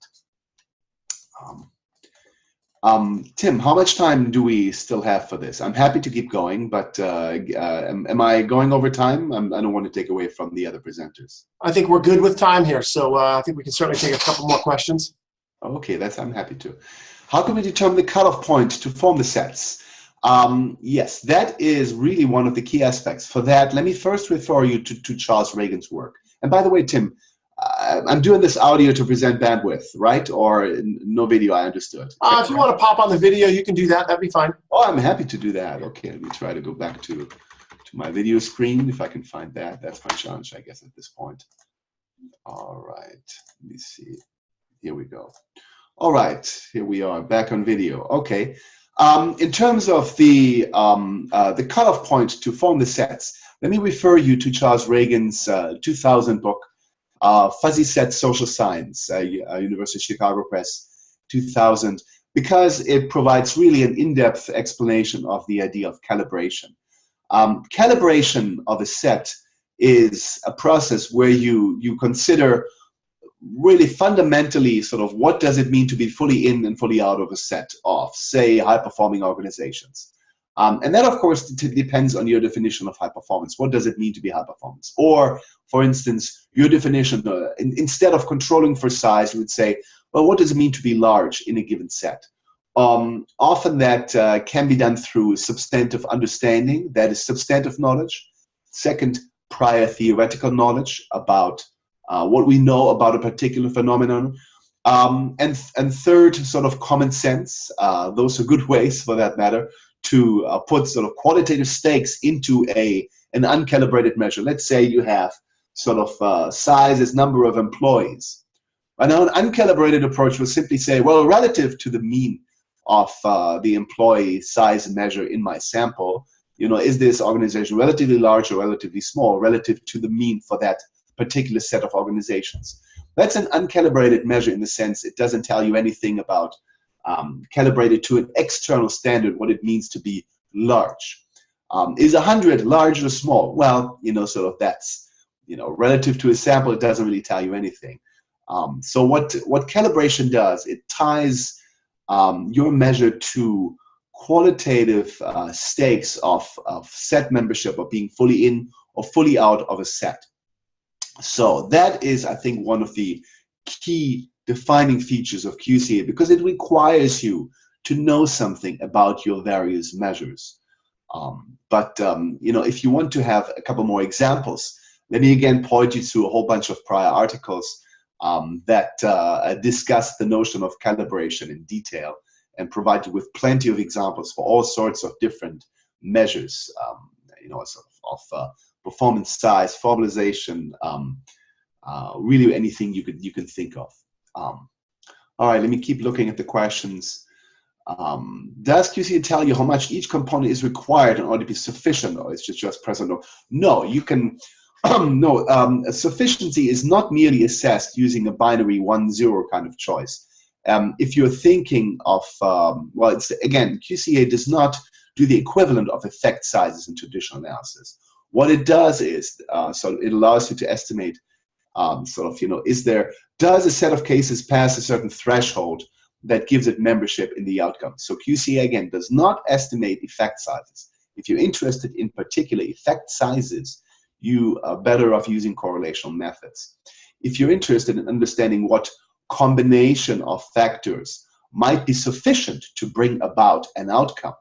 Tim, how much time do we still have for this? I'm happy to keep going, but am I going over time? I don't want to take away from the other presenters. I think we're good with time here, so I think we can certainly take a couple more questions. Okay, I'm happy to. How can we determine the cutoff point to form the sets? Yes, that is really one of the key aspects. For that, let me first refer you to Charles Reagan's work. And by the way, Tim, I'm doing this audio to present bandwidth, right? Or no video, I understood. If you want to pop on the video, you can do that. That'd be fine. Oh, I'm happy to do that. Okay, let me try to go back to my video screen, if I can find that. That's my challenge, I guess, at this point. All right, let me see. Here we go. All right, here we are, back on video. Okay. In terms of the cutoff point to form the sets, let me refer you to Charles Reagan's 2000 book, Fuzzy Set Social Science, University of Chicago Press, 2000, because it provides really an in-depth explanation of the idea of calibration. Calibration of a set is a process where you consider really fundamentally sort of what does it mean to be fully in and fully out of a set of, say, high-performing organizations. And that, of course, depends on your definition of high performance. What does it mean to be high performance? Or, for instance, your definition, instead of controlling for size, you would say, well, what does it mean to be large in a given set? Often that can be done through substantive understanding, that is substantive knowledge. Second, prior theoretical knowledge about what we know about a particular phenomenon. And third, sort of common sense. Those are good ways, for that matter, to put sort of qualitative stakes into an uncalibrated measure. Let's say you have sort of size as number of employees. And now an uncalibrated approach will simply say, well, relative to the mean of the employee size measure in my sample, you know, is this organization relatively large or relatively small relative to the mean for that particular set of organizations? That's an uncalibrated measure in the sense it doesn't tell you anything about calibrated to an external standard, what it means to be large. Is 100 large or small? Well, you know, sort of that's, you know, relative to a sample, it doesn't really tell you anything. So what calibration does, it ties your measure to qualitative stakes of set membership, or being fully in or fully out of a set. So that is, I think, one of the key defining features of QCA, because it requires you to know something about your various measures. You know, if you want to have a couple more examples, let me again point you to a whole bunch of prior articles that discuss the notion of calibration in detail and provide you with plenty of examples for all sorts of different measures, you know, sort of performance, size, formalization, really anything you can think of. All right, let me keep looking at the questions. Does QCA tell you how much each component is required in order to be sufficient, or is it just present? No, you can. No, sufficiency is not merely assessed using a binary 1-0 kind of choice. If you're thinking of, well, it's, again, QCA does not do the equivalent of effect sizes in traditional analysis. What it does is, so it allows you to estimate, sort of, you know, does a set of cases pass a certain threshold that gives it membership in the outcome? So QCA, again, does not estimate effect sizes. If you're interested in particular effect sizes, you are better off using correlational methods. If you're interested in understanding what combination of factors might be sufficient to bring about an outcome.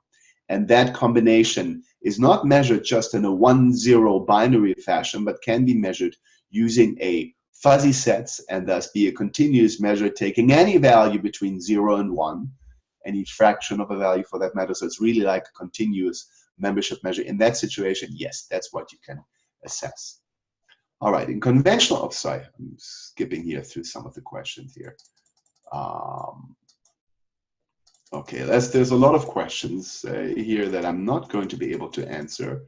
And that combination is not measured just in a 1-0 binary fashion, but can be measured using a fuzzy sets and thus be a continuous measure taking any value between 0 and 1, any fraction of a value for that matter. So it's really like a continuous membership measure. In that situation, yes, that's what you can assess. All right, in conventional, oh, sorry, I'm skipping here through some of the questions here. Okay, there's a lot of questions here that I'm not going to be able to answer.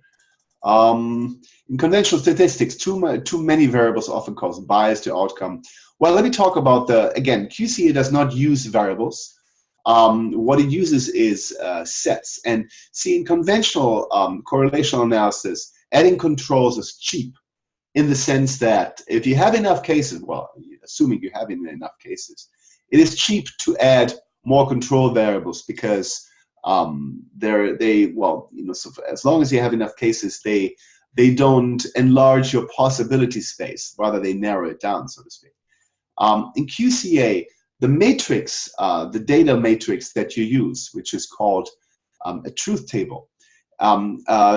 In conventional statistics, too many variables often cause bias to outcome. Well, let me talk about again, QCA does not use variables. What it uses is sets. And see, in conventional correlational analysis, adding controls is cheap in the sense that if you have enough cases, well, assuming you have enough cases, it is cheap to add more control variables because well, you know, so as long as you have enough cases, they don't enlarge your possibility space, rather they narrow it down, so to speak. In QCA, the matrix, the data matrix that you use, which is called a truth table,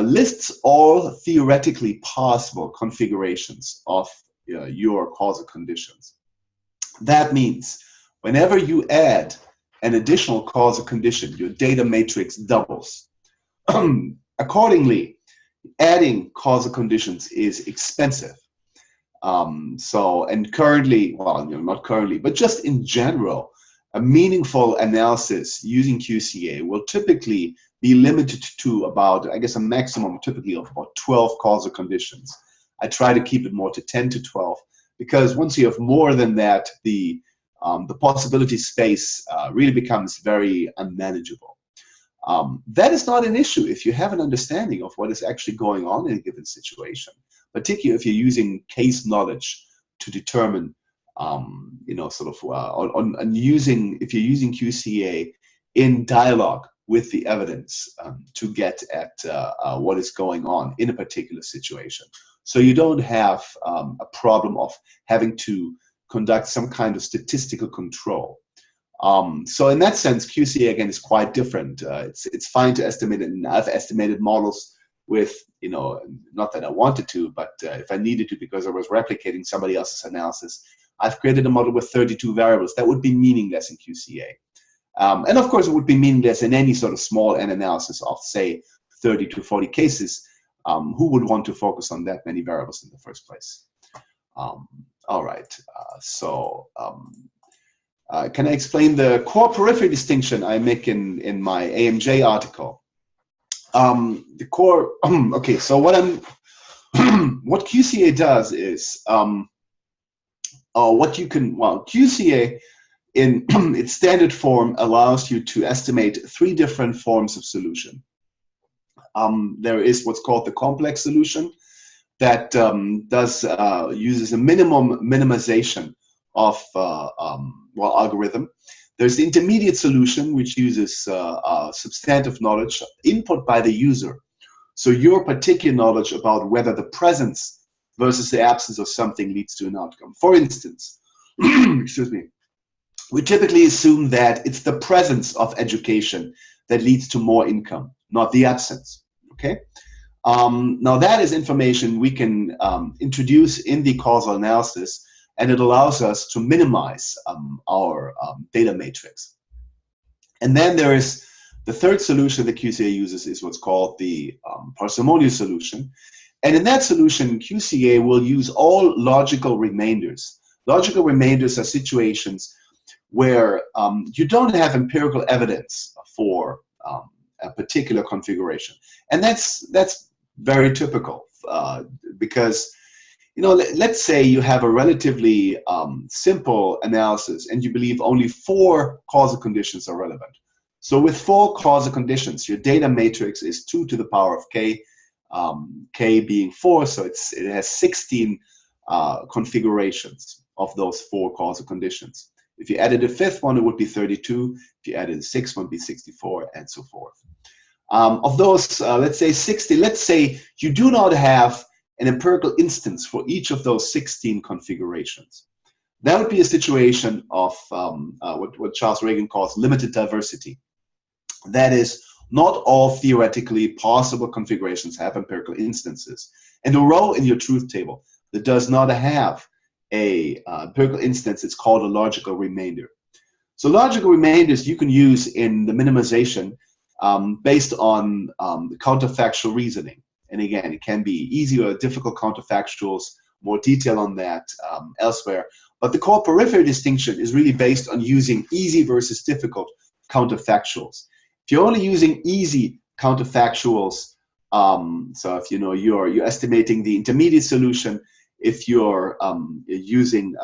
lists all theoretically possible configurations of your causal conditions. That means whenever you add an additional causal condition, your data matrix doubles. Accordingly, adding causal conditions is expensive. And currently, well, you know, not currently, but just in general, a meaningful analysis using QCA will typically be limited to about, I guess, a maximum typically of about 12 causal conditions. I try to keep it more to 10 to 12, because once you have more than that, the possibility space really becomes very unmanageable. That is not an issue if you have an understanding of what is actually going on in a given situation, particularly if you're using case knowledge to determine, you know, sort of, if you're using QCA in dialogue with the evidence to get at what is going on in a particular situation. So you don't have a problem of having to conduct some kind of statistical control. So in that sense, QCA again is quite different. It's fine to estimate it, and I've estimated models with, you know, not that I wanted to, but if I needed to because I was replicating somebody else's analysis, I've created a model with 32 variables. That would be meaningless in QCA. And of course, it would be meaningless in any sort of small n analysis of, say, 30 to 40 cases. Who would want to focus on that many variables in the first place? All right, can I explain the core periphery distinction I make in my AMJ article? The core, okay, so what QCA does is, QCA in its standard form allows you to estimate 3 different forms of solution. There is what's called the complex solution that uses a minimization of algorithm. There's the intermediate solution, which uses substantive knowledge input by the user. So your particular knowledge about whether the presence versus the absence of something leads to an outcome. For instance, excuse me, we typically assume that it's the presence of education that leads to more income, not the absence, okay? Now that is information we can introduce in the causal analysis, and it allows us to minimize our data matrix. And then there is the third solution that QCA uses is what's called the parsimonious solution. And in that solution, QCA will use all logical remainders. Logical remainders are situations where you don't have empirical evidence for a particular configuration. And that's very typical because, you know, let's say you have a relatively simple analysis and you believe only 4 causal conditions are relevant. So with 4 causal conditions, your data matrix is 2 to the power of k, k being 4, so it has 16 configurations of those 4 causal conditions. If you added a 5th one, it would be 32. If you added a 6th one, it would be 64, and so forth. Of those, let's say 60, let's say you do not have an empirical instance for each of those 16 configurations. that would be a situation of what Charles Reagan calls limited diversity. That is, not all theoretically possible configurations have empirical instances. And a row in your truth table that does not have a empirical instance, it's called a logical remainder. So logical remainders you can use in the minimization based on counterfactual reasoning. And again, it can be easy or difficult counterfactuals, more detail on that elsewhere. But the core periphery distinction is really based on using easy versus difficult counterfactuals. If you're only using easy counterfactuals, so if you're estimating the intermediate solution, if you're using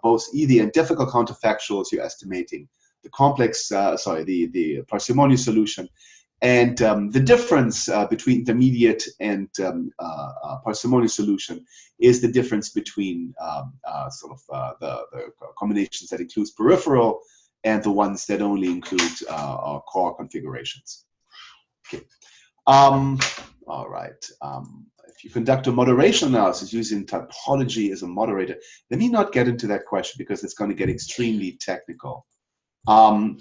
both easy and difficult counterfactuals, you're estimating the complex, the parsimonious solution. And the difference between intermediate and parsimonious solution is the difference between the combinations that includes peripheral and the ones that only include core configurations. Okay. All right. If you conduct a moderation analysis using typology as a moderator, let me not get into that question because it's going to get extremely technical. Donald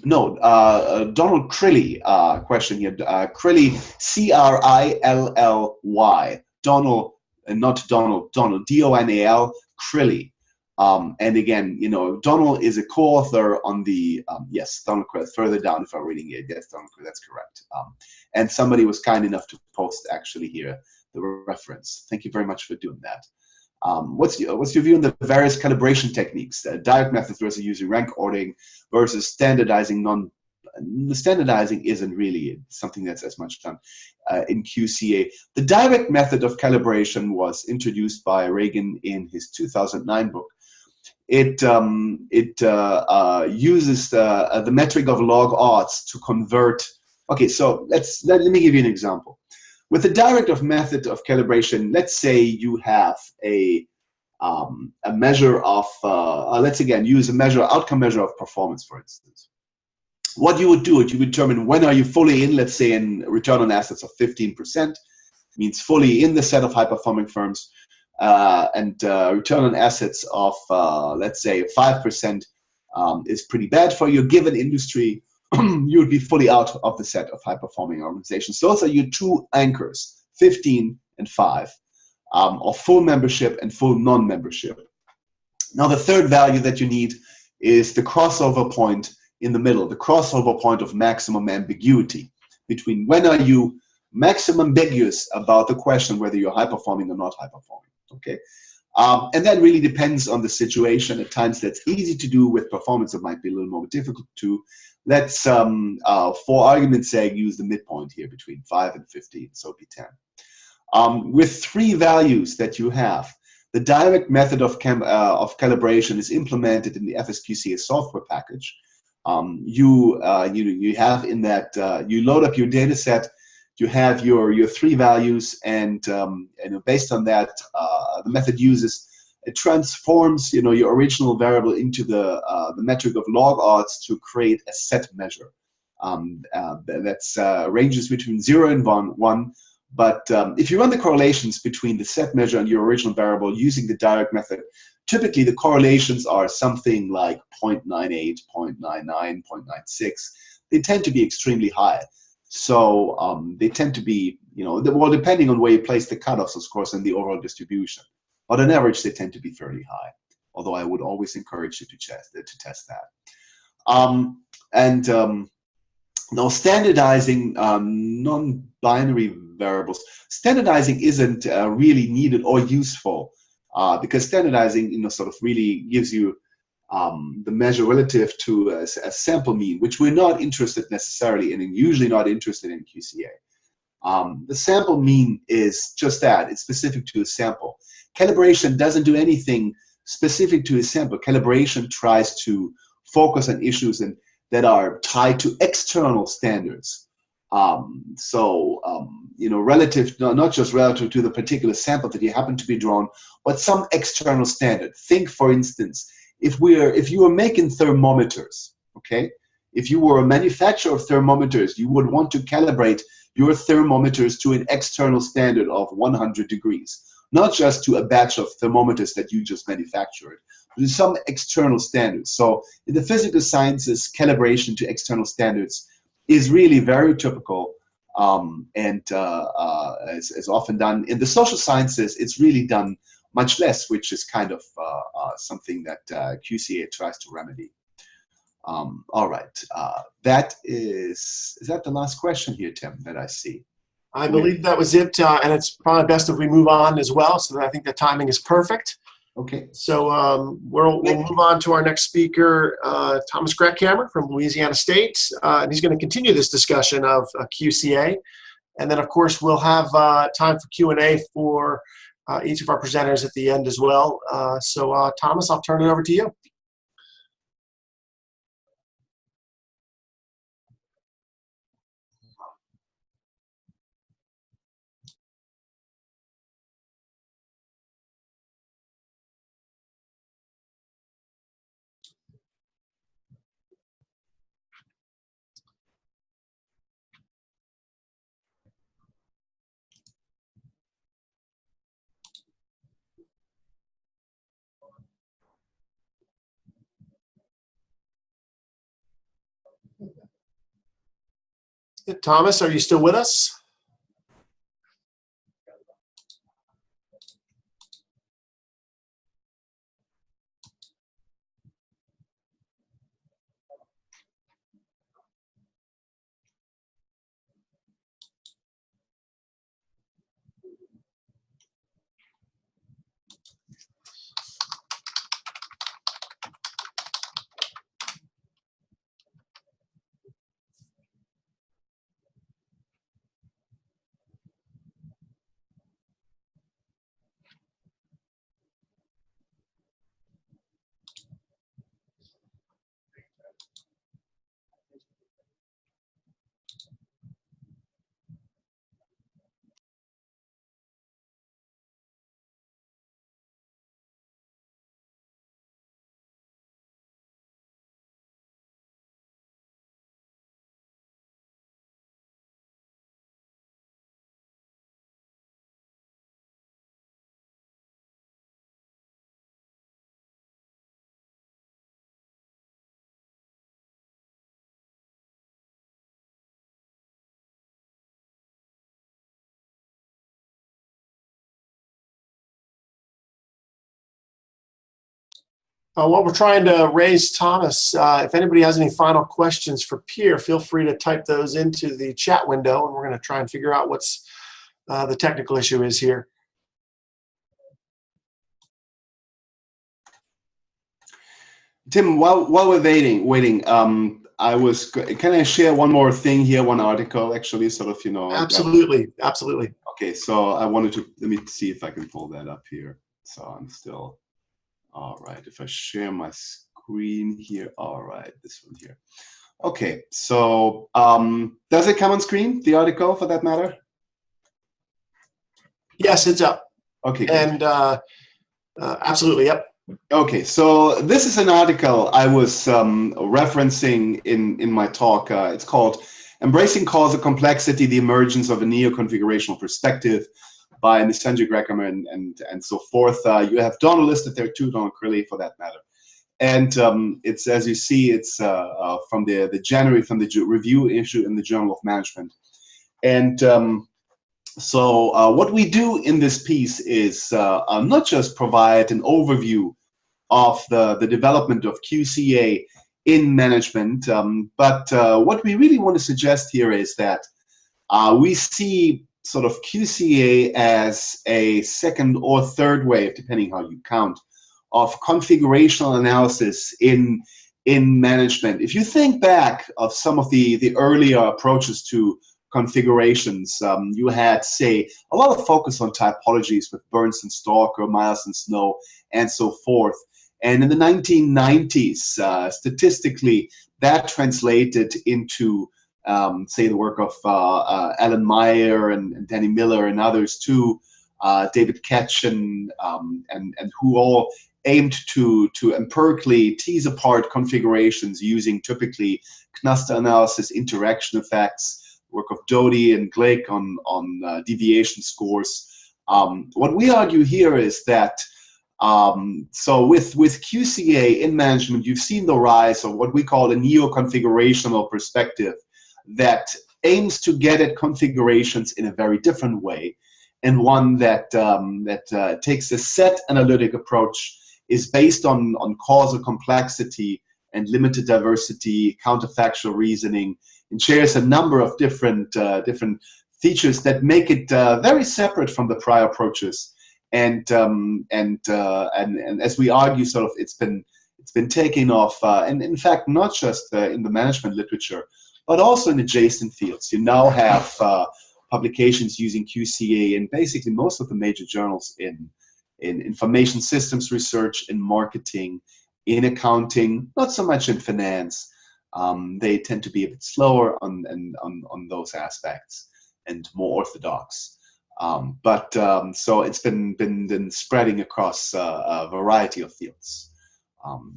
Crilly question here. Crilly, C-R-I-L-L-Y. Donald, not Donald, Donald, D-O-N-A-L, Crilly. And again, Donald is a co-author on the, yes, Donald, further down if I'm reading it, yes, Donald, that's correct. And somebody was kind enough to post actually here the reference. Thank you very much for doing that. What's your view on the various calibration techniques, direct methods versus using rank ordering versus standardizing? The standardizing isn't really something that's as much done in QCA. The direct method of calibration was introduced by Reagan in his 2009 book. It uses the metric of log odds to convert. Okay, so let me give you an example. With the direct method of calibration, let's say you have a measure of, let's again use a outcome measure of performance, for instance. What you would do is you would determine when are you fully in, let's say in return on assets of 15%, means fully in the set of high-performing firms, and return on assets of, let's say 5% is pretty bad for your given industry. You would be fully out of the set of high-performing organizations. Those are your two anchors, 15 and 5, of full membership and full non-membership. Now, the third value that you need is the crossover point in the middle, the crossover point of maximum ambiguity between when are you maximum ambiguous about the question whether you're high-performing or not high-performing, okay? And that really depends on the situation. At times that's easy to do. With performance, it might be a little more difficult to. Let's, for argument's sake, use the midpoint here between 5 and 15, so be 10. With three values that you have, the direct method of calibration is implemented in the FSQCA software package. You have in that, you load up your data set, you have your three values, and based on that, the method it transforms your original variable into the metric of log odds to create a set measure. That's ranges between 0 and 1. But if you run the correlations between the set measure and your original variable using the direct method, typically the correlations are something like 0.98, 0.99, 0.96. They tend to be extremely high. So they tend to be, well, depending on where you place the cutoffs, of course, and the overall distribution. But on average, they tend to be fairly high, although I would always encourage you to test that. Now, standardizing non-binary variables, standardizing isn't really needed or useful because standardizing, sort of really gives you the measure relative to a sample mean, which we're not interested necessarily in and usually not interested in QCA. The sample mean is just that. It's specific to a sample. Calibration doesn't do anything specific to a sample. Calibration tries to focus on issues that are tied to external standards. Relative, not just relative to the particular sample that you happen to be drawn, but some external standard. Think, for instance, if you were making thermometers, okay? If you were a manufacturer of thermometers, you would want to calibrate your thermometers to an external standard of 100 degrees, not just to a batch of thermometers that you just manufactured, some external standards. So in the physical sciences, calibration to external standards is really very typical, and is often done. In the social sciences, it's really done much less, which is kind of something that QCA tries to remedy. All right, that is that the last question here, Tim, that I see? I believe that was it, and it's probably best if we move on as well, so that I think the timing is perfect. Okay. So we'll move on to our next speaker, Thomas Greckhammer from Louisiana State, and he's going to continue this discussion of QCA. And then, of course, we'll have time for Q&A for each of our presenters at the end as well. So Thomas, I'll turn it over to you. Thomas, are you still with us? While we're trying to raise Thomas, if anybody has any final questions for Pierre, feel free to type those into the chat window, and we're going to try and figure out what's the technical issue is here. Tim, while we're waiting, can I share one more thing here, one article actually, sort of, you know. Absolutely, absolutely. Okay, so I wanted to, let me see if I can pull that up here. So I'm still, all right, if I share my screen here, all right, this one here. Okay, so does it come on screen, the article for that matter? Yes, it's up. Okay, and absolutely, yep. Okay, so this is an article I was referencing in my talk. It's called Embracing Causal Complexity, the Emergence of a Neo-Configurational Perspective by Sanjay Greckhammer and so forth. You have Donald listed there too, Donald Quigley for that matter. And it's, as you see, it's from the January, from the review issue in the Journal of Management. And so what we do in this piece is not just provide an overview of the development of QCA in management, but what we really want to suggest here is that we see sort of QCA as a second or third wave, depending how you count, of configurational analysis in management. If you think back of some of the earlier approaches to configurations, you had, say, a lot of focus on typologies with Burns and Stalker, Myers and Snow, and so forth. And in the 1990s, statistically, that translated into, say, the work of Alan Meyer and Danny Miller and others too, David Ketchen, and who all aimed to empirically tease apart configurations using typically cluster analysis, interaction effects, work of Doty and Glick on deviation scores. What we argue here is that So with QCA in management, you've seen the rise of what we call a neo-configurational perspective that aims to get at configurations in a very different way, and one that takes a set analytic approach, is based on causal complexity and limited diversity, counterfactual reasoning, and shares a number of different features that make it very separate from the prior approaches. And as we argue, sort of it's been taking off, and in fact not just in the management literature, but also in adjacent fields. You now have publications using QCA in basically most of the major journals in information systems research, in marketing, in accounting, not so much in finance. They tend to be a bit slower on those aspects and more orthodox. So it's been spreading across a variety of fields.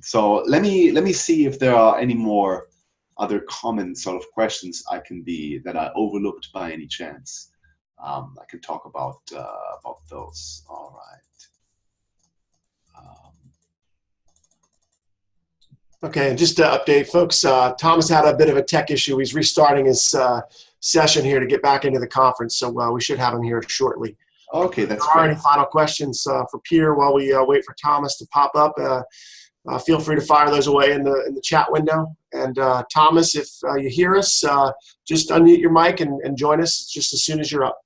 So let me see if there are any more other common sort of questions that I overlooked by any chance. I can talk about those. All right. Okay, just to update folks, Thomas had a bit of a tech issue. He's restarting his session here to get back into the conference, so we should have him here shortly. Okay, that's If there are great. any final questions for Peter while we wait for Thomas to pop up, feel free to fire those away in the chat window. And Thomas, if you hear us, just unmute your mic and join us just as soon as you're up.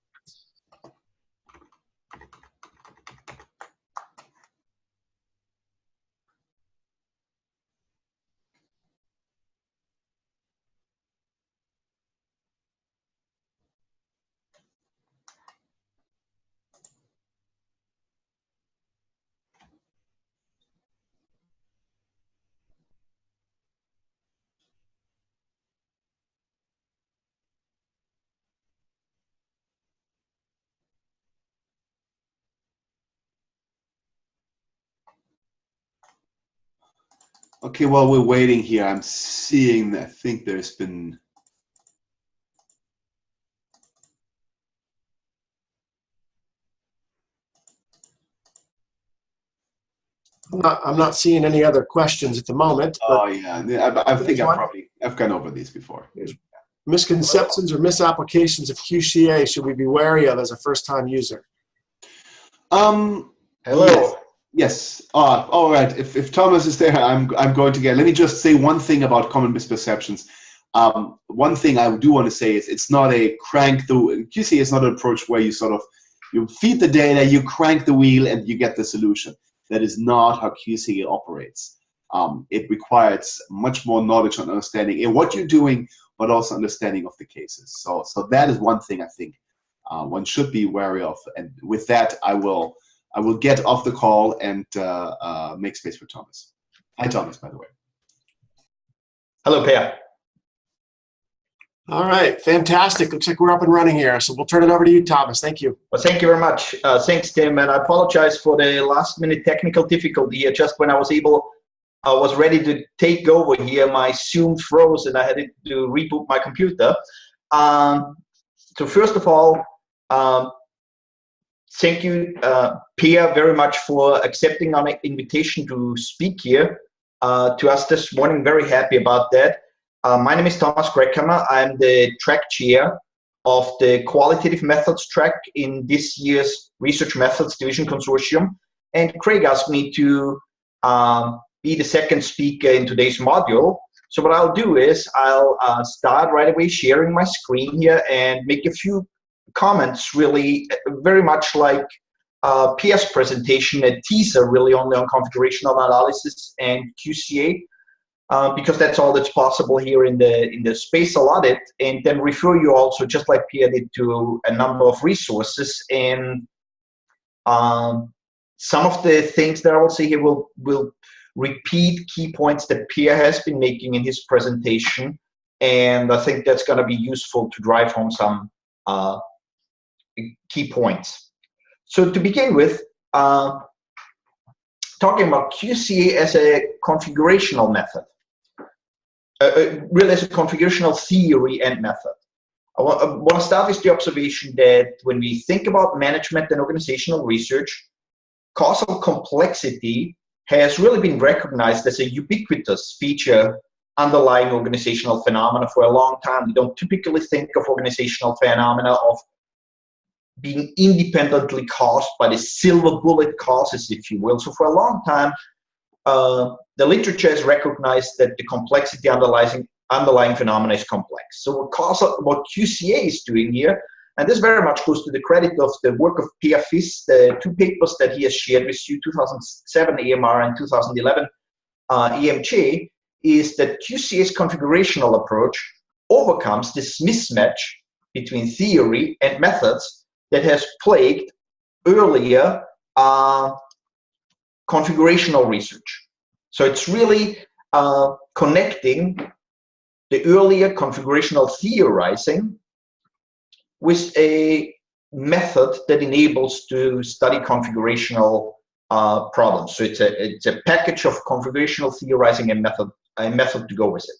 Okay, while we're waiting here, I'm seeing that I think there's been I'm not seeing any other questions at the moment. Oh yeah, I think I've gone over these before. Misconceptions or misapplications of QCA should we be wary of as a first-time user? Hello. Yes. All right. If Thomas is there, I'm going to get. Let me just say one thing about common misperceptions. One thing I do want to say is it's not a crank the QCA is not an approach where you sort of you feed the data, you crank the wheel, and you get the solution. That is not how QCA operates. It requires much more knowledge and understanding in what you're doing, but also understanding of the cases. So that is one thing I think one should be wary of. And with that, I will get off the call and make space for Thomas. Hi, Thomas, by the way. Hello, Per. All right, fantastic. Looks like we're up and running here. So we'll turn it over to you, Thomas. Thank you. Well, thank you very much. Thanks, Tim. And I apologize for the last-minute technical difficulty here. Just when I was ready to take over here, my Zoom froze and I had to reboot my computer. So first of all, thank you, Pia, very much for accepting our invitation to speak here to us this morning. Very happy about that. My name is Thomas Greckhammer. I'm the track chair of the Qualitative Methods track in this year's Research Methods Division Consortium. And Craig asked me to be the second speaker in today's module. So what I'll do is I'll start right away sharing my screen here and make a few comments, really very much like Pia's presentation, a teaser really only on configurational analysis and QCA, because that's all that's possible here in the space allotted, and then refer you also, just like Pia did, to a number of resources. And some of the things that I will say here will repeat key points that Pia has been making in his presentation, and I think that's going to be useful to drive home some key points. So to begin with, talking about QCA as a configurational method, really as a configurational theory and method. I want to start with the observation that when we think about management and organizational research, causal complexity has really been recognized as a ubiquitous feature underlying organizational phenomena for a long time. We don't typically think of organizational phenomena of being independently caused by the silver bullet causes, if you will. So for a long time, the literature has recognized that the complexity underlying phenomena is complex. So what QCA is doing here, and this very much goes to the credit of the work of Fiss, the two papers that he has shared with you, 2007 AMR and 2011 EMJ, is that QCA's configurational approach overcomes this mismatch between theory and methods that has plagued earlier configurational research. So it's really connecting the earlier configurational theorizing with a method that enables to study configurational problems. So it's a package of configurational theorizing and a method to go with it.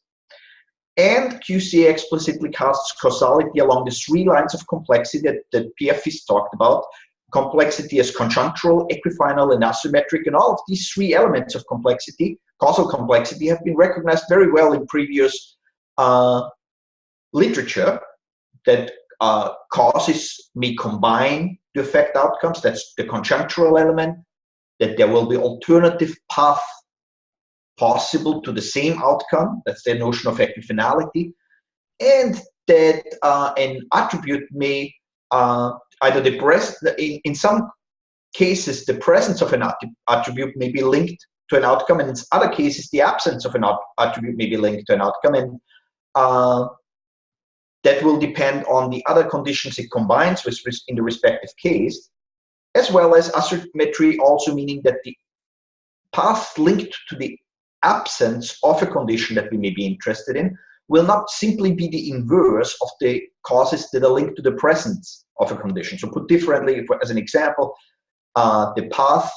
And QCA explicitly casts causality along the three lines of complexity that Pierre Fiss talked about. Complexity as conjunctural, equifinal, and asymmetric, and all of these three elements of complexity, causal complexity, have been recognized very well in previous literature, that causes may combine to affect outcomes. That's the conjunctural element, that there will be alternative paths possible to the same outcome. That's the notion of equifinality. And that an attribute may either in some cases, the presence of an attribute may be linked to an outcome, and in other cases, the absence of an attribute may be linked to an outcome. And that will depend on the other conditions it combines with in the respective case, as well as asymmetry, also meaning that the path linked to the absence of a condition that we may be interested in will not simply be the inverse of the causes that are linked to the presence of a condition. So put differently, as an example, the path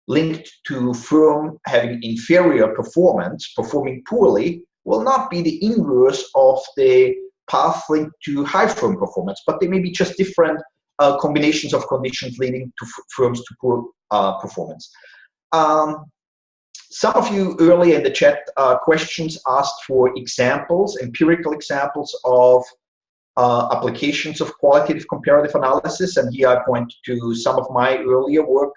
linked to firm having inferior performance, performing poorly, will not be the inverse of the path linked to high firm performance, but they may be just different combinations of conditions leading to firms to poor performance. Some of you earlier in the chat questions asked for examples, empirical examples of applications of qualitative comparative analysis, and here I point to some of my earlier work.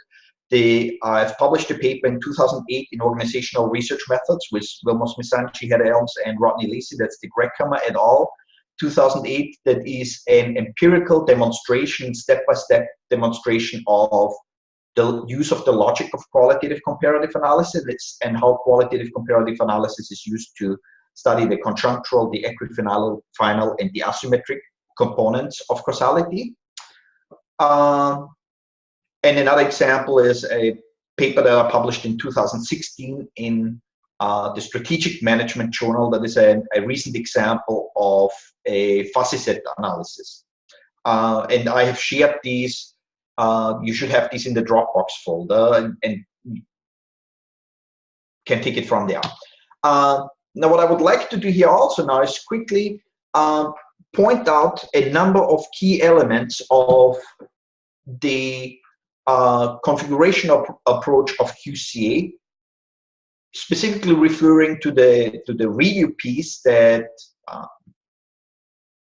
I've published a paper in 2008 in Organizational Research Methods with Vilmos Misanci, Heather Elms, and Rodney Lacey. That's the Greckhammer et al. 2008. That is an empirical demonstration, step-by-step demonstration of the use of the logic of qualitative comparative analysis and how qualitative comparative analysis is used to study the conjunctural, the equifinal, and the asymmetric components of causality. And another example is a paper that I published in 2016 in the Strategic Management Journal. That is a recent example of a fuzzy set analysis. And I have shared these. You should have these in the Dropbox folder and can take it from there. Now, what I would like to do here also now is quickly point out a number of key elements of the configurational approach of QCA, specifically referring to the review piece that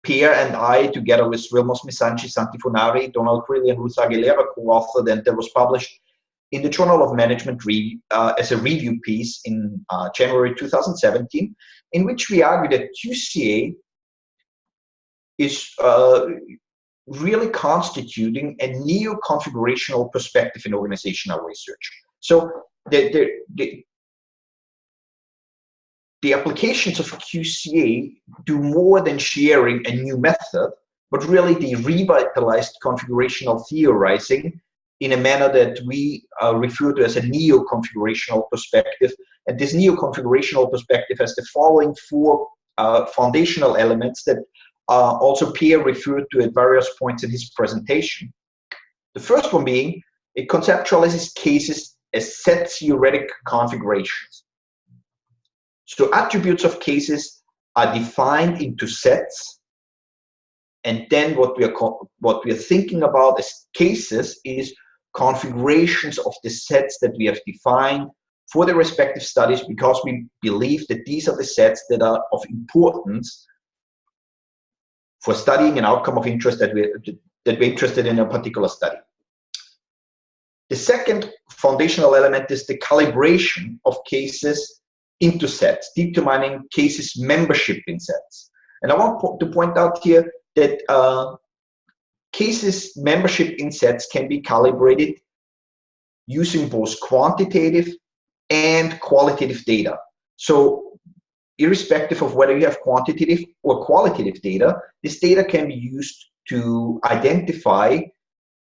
Pierre and I, together with Vilmos Misanci, Santi Funari, Donald Quigley, and Ruth Aguilera, co-authored, and that was published in the Journal of Management as a review piece in January 2017, in which we argue that QCA is really constituting a neo-configurational perspective in organizational research. So the applications of QCA do more than sharing a new method, but really they revitalized configurational theorizing in a manner that we refer to as a neo-configurational perspective. And this neo-configurational perspective has the following four foundational elements that also Pierre referred to at various points in his presentation. The first one being, it conceptualizes cases as set theoretic configurations. So attributes of cases are defined into sets, and then what we are thinking about as cases is configurations of the sets that we have defined for the respective studies, because we believe that these are the sets that are of importance for studying an outcome of interest that we're interested in a particular study. The second foundational element is the calibration of cases into sets, determining cases membership in sets. And I want to point out here that cases membership in sets can be calibrated using both quantitative and qualitative data. So irrespective of whether you have quantitative or qualitative data, this data can be used to identify,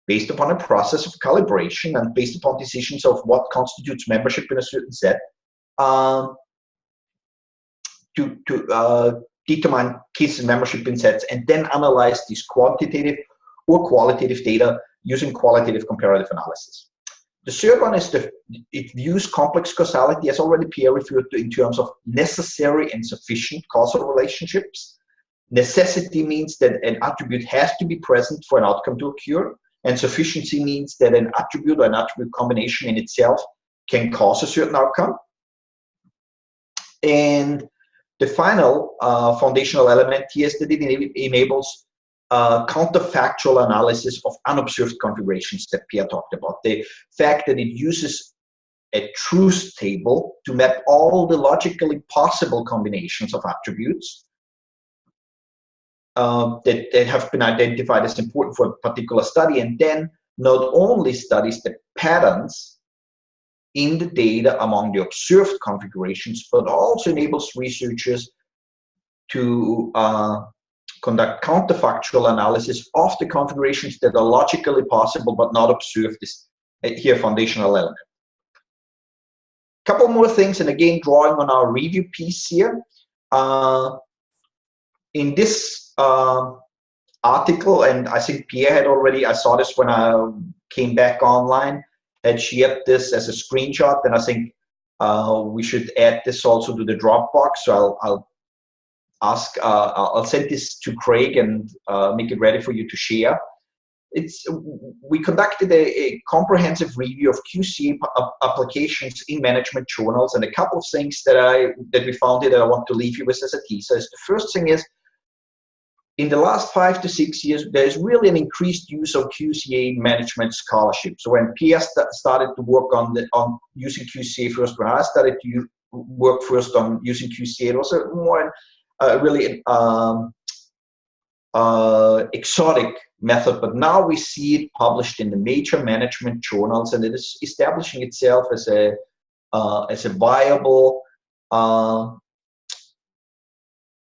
based upon a process of calibration and based upon decisions of what constitutes membership in a certain set, to determine cases membership in sets, and then analyze these quantitative or qualitative data using qualitative comparative analysis. The third one is it views complex causality, as already Pierre referred to, in terms of necessary and sufficient causal relationships. Necessity means that an attribute has to be present for an outcome to occur, and sufficiency means that an attribute or an attribute combination in itself can cause a certain outcome. And the final foundational element here is that it enables counterfactual analysis of unobserved configurations that Pierre talked about. The fact that it uses a truth table to map all the logically possible combinations of attributes that have been identified as important for a particular study, and then not only studies the patterns in the data among the observed configurations, but also enables researchers to conduct counterfactual analysis of the configurations that are logically possible but not observed. Is here foundational element. Couple more things, and again drawing on our review piece here. In this article, and I think Pierre had already, I saw this when I came back online, had shared this as a screenshot, and I think we should add this also to the Dropbox. So I'll send this to Craig and make it ready for you to share. We conducted a comprehensive review of QCA applications in management journals, and a couple of things that we found here that I want to leave you with as a teaser. The first thing is, in the last 5 to 6 years, there's really an increased use of QCA management scholarship. So when Pierre started to work on using QCA first, when I started to work first on using QCA, it was a more really exotic method, but now we see it published in the major management journals, and it is establishing itself as a viable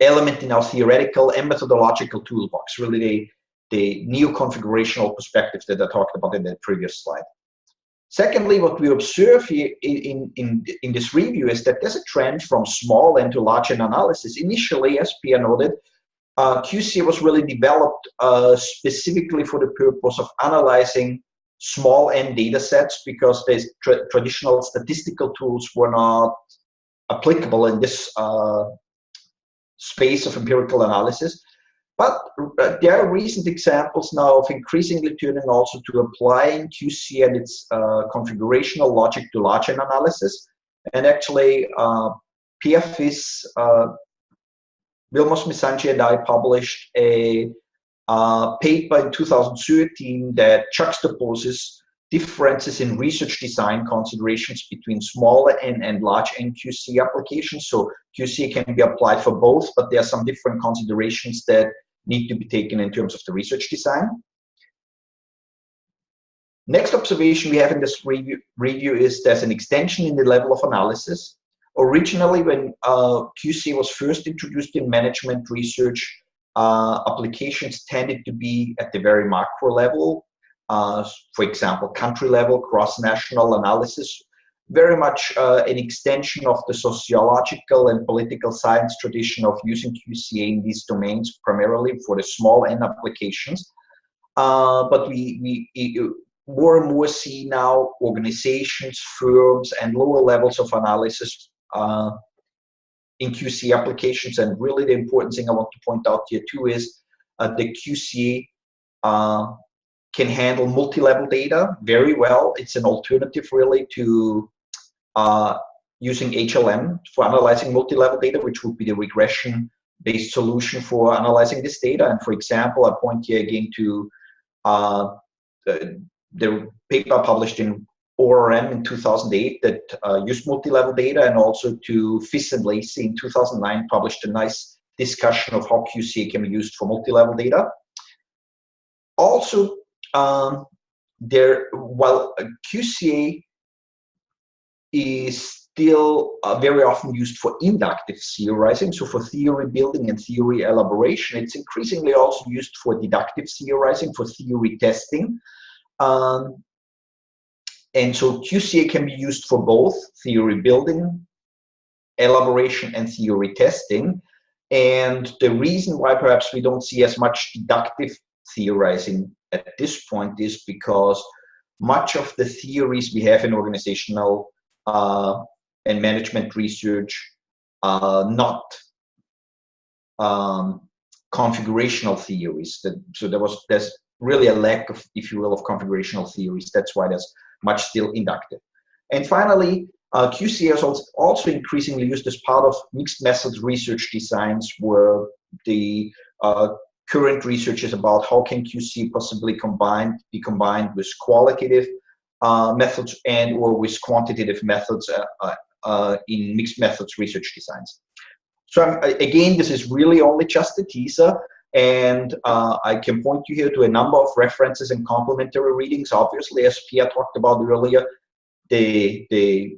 element in our theoretical and methodological toolbox, really the neo-configurational perspective that I talked about in the previous slide. Secondly, what we observe here in this review is that there's a trend from small n to large n analysis. Initially, as Pierre noted, QCA was really developed specifically for the purpose of analyzing small n data sets, because the traditional statistical tools were not applicable in this space of empirical analysis. But there are recent examples now of increasingly turning also to applying QCA and its configurational logic to large n analysis. And actually, Pierre Fiss, Vilmos Misanji, and I published a paper in 2013 that juxtaposes differences in research design considerations between small n and large n QCA applications. So QCA can be applied for both, but there are some different considerations that need to be taken in terms of the research design. Next observation we have in this review is there's an extension in the level of analysis. Originally, when QCA was first introduced in management research, applications tended to be at the very macro level. For example, country level, cross-national analysis, very much an extension of the sociological and political science tradition of using QCA in these domains, primarily for the small n applications. But we more and more see now organizations, firms, and lower levels of analysis in QCA applications. And really the important thing I want to point out here too is the QCA can handle multi-level data very well. It's an alternative really to using HLM for analyzing multi-level data, which would be the regression-based solution for analyzing this data. And for example, I point here again to the paper published in ORM in 2008 that used multi-level data, and also to Fiss and Lacey in 2009 published a nice discussion of how QCA can be used for multi-level data. Also, while QCA is still very often used for inductive theorizing, so for theory building and theory elaboration, it's increasingly also used for deductive theorizing, for theory testing. And so QCA can be used for both theory building, elaboration, and theory testing. And the reason why perhaps we don't see as much deductive theorizing at this point is because much of the theories we have in organizational and management research are not configurational theories. So there's really a lack of, if you will, of configurational theories. That's why there's much still inductive. And finally, QCA is also increasingly used as part of mixed methods research designs, where the current research is about how can QC possibly be combined with qualitative methods and or with quantitative methods in mixed methods research designs. So again, this is really only just a teaser, and I can point you here to a number of references and complementary readings. Obviously, as Pierre talked about earlier, the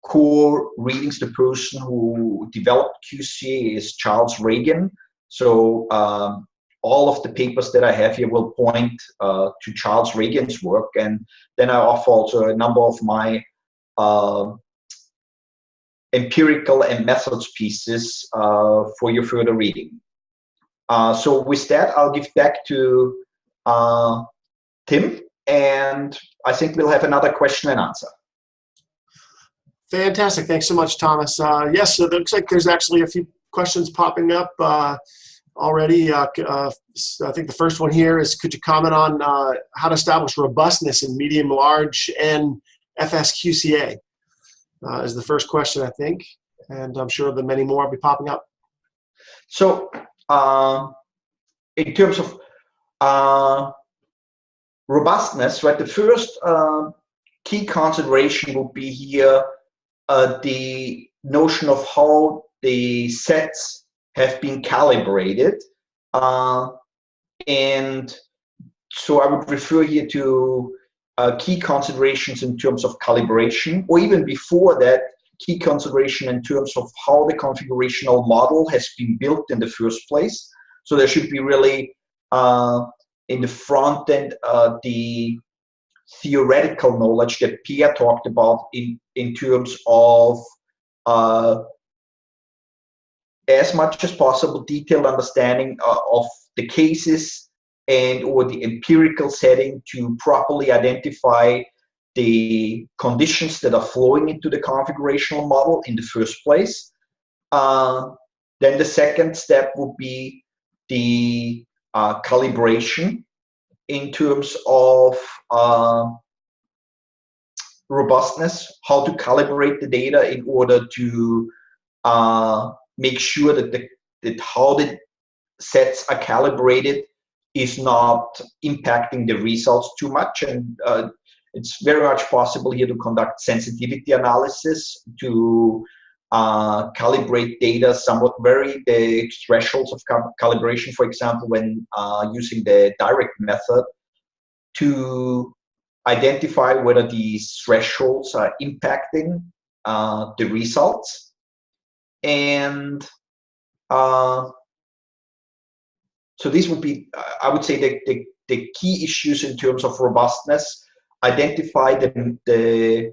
core readings, the person who developed QCA is Charles Regan. So all of the papers that I have here will point to Charles Regan's work, and then I offer also a number of my empirical and methods pieces for your further reading. So with that, I'll give back to Tim, and I think we'll have another question and answer. Fantastic. Thanks so much, Thomas. Yes, so it looks like there's actually a few questions popping up already. I think the first one here is, could you comment on how to establish robustness in medium, large, and FSQCA? Is the first question, I think. And I'm sure that many more will be popping up. So in terms of robustness, right, the first key consideration will be here the notion of how the sets have been calibrated. And so I would refer here to key considerations in terms of calibration, or even before that, key consideration in terms of how the configurational model has been built in the first place. So there should be really in the front end the theoretical knowledge that Pierre talked about in terms of as much as possible detailed understanding of the cases and or the empirical setting to properly identify the conditions that are flowing into the configurational model in the first place. Then the second step would be the calibration in terms of robustness, how to calibrate the data in order to make sure that how the sets are calibrated is not impacting the results too much. And it's very much possible here to conduct sensitivity analysis to calibrate data somewhat, vary the thresholds of calibration, for example, when using the direct method, to identify whether these thresholds are impacting the results. And so these would be, I would say, the key issues in terms of robustness. Identify the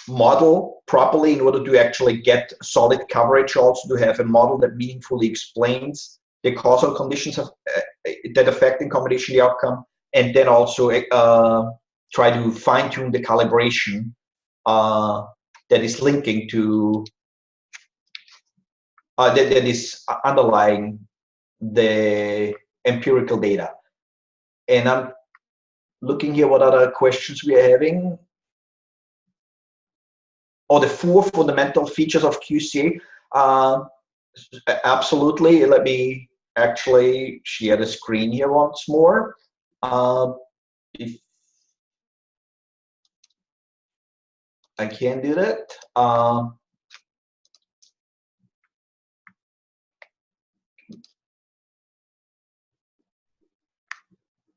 model properly in order to actually get solid coverage, also to have a model that meaningfully explains the causal conditions that affect in combination the outcome, and then also try to fine-tune the calibration that is linking to that is underlying the empirical data. And I'm looking here what other questions we are having. Or the 4 fundamental features of QCA. Absolutely. Let me actually share the screen here once more. If I can do that.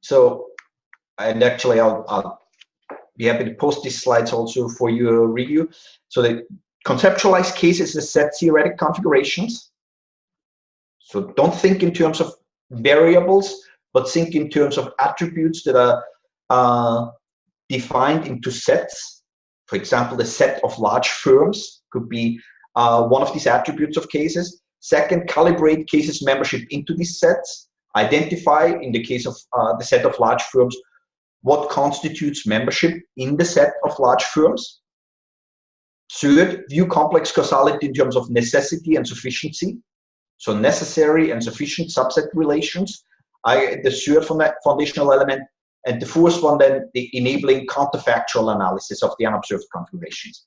So, and actually I'll be happy to post these slides also for your review. So the conceptualized cases is set theoretic configurations. So don't think in terms of variables, but think in terms of attributes that are defined into sets. For example, the set of large firms could be one of these attributes of cases. Second, calibrate cases membership into these sets. Identify, in the case of the set of large firms, what constitutes membership in the set of large firms. Third, view complex causality in terms of necessity and sufficiency. So necessary and sufficient subset relations. The third foundational element. And the fourth one, then, the enabling counterfactual analysis of the unobserved configurations.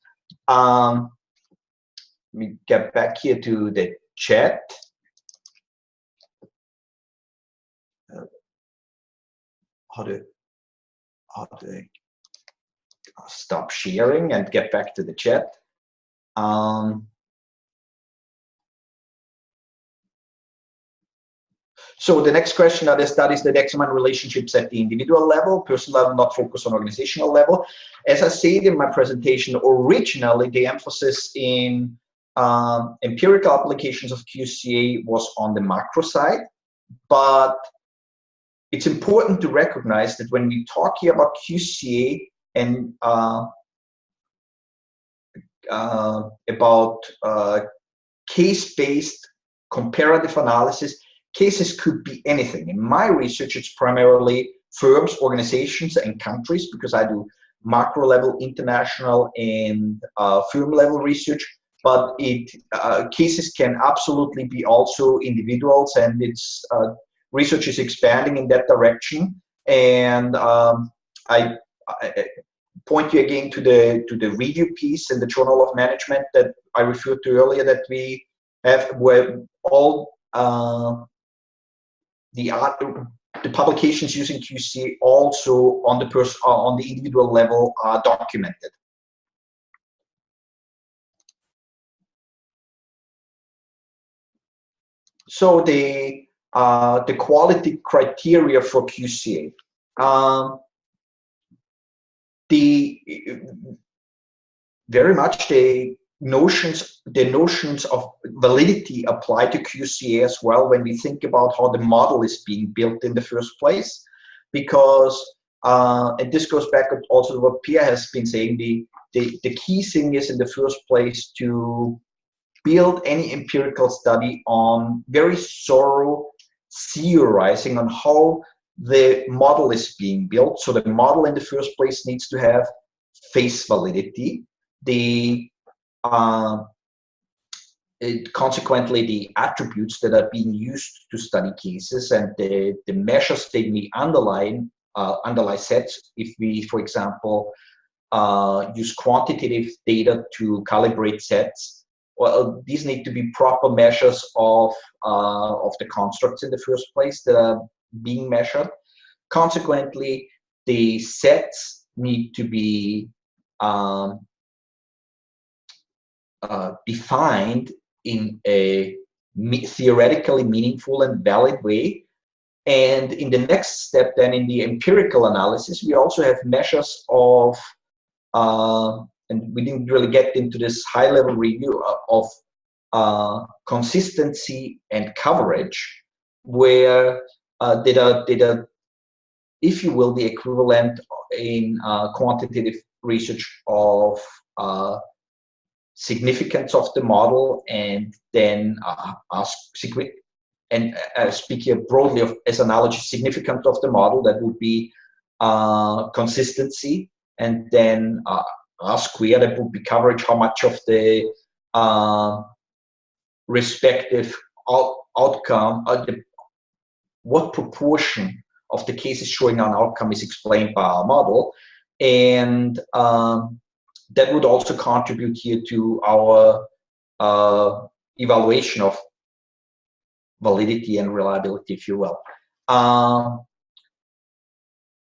Let me get back here to the chat. How to stop sharing and get back to the chat. So the next question are the studies that examine relationships at the individual level, personal level, not focus on organizational level. As I said in my presentation, originally the emphasis in empirical applications of QCA was on the macro side, but it's important to recognize that when we talk here about QCA and about case-based comparative analysis, cases could be anything. In my research, it's primarily firms, organizations, and countries, because I do macro level, international, and firm level research. But cases can absolutely be also individuals, and it's research is expanding in that direction. And I point you again to the review piece in the Journal of Management that I referred to earlier, that we have, where all the publications using QCA also on the individual level are documented. So the quality criteria for QCA. Very much the notions of validity apply to QCA as well when we think about how the model is being built in the first place, because and this goes back also to what Pia has been saying, the key thing is in the first place to build any empirical study on very thorough theorizing on how the model is being built. So the model in the first place needs to have face validity. Consequently, the attributes that are being used to study cases and the measures they may underlie sets. If we, for example, use quantitative data to calibrate sets, well, these need to be proper measures of the constructs in the first place that are being measured. Consequently, the sets need to be defined in a theoretically meaningful and valid way. And in the next step, then in the empirical analysis, we also have measures of, and we didn't really get into this high-level review of consistency and coverage, where data, if you will, the equivalent in quantitative research of significance of the model, and then speak here broadly as analogy, significance of the model, that would be consistency, and then R-squared, that would be coverage, how much of the respective outcome, what proportion of the cases showing an outcome is explained by our model. And that would also contribute here to our evaluation of validity and reliability, if you will.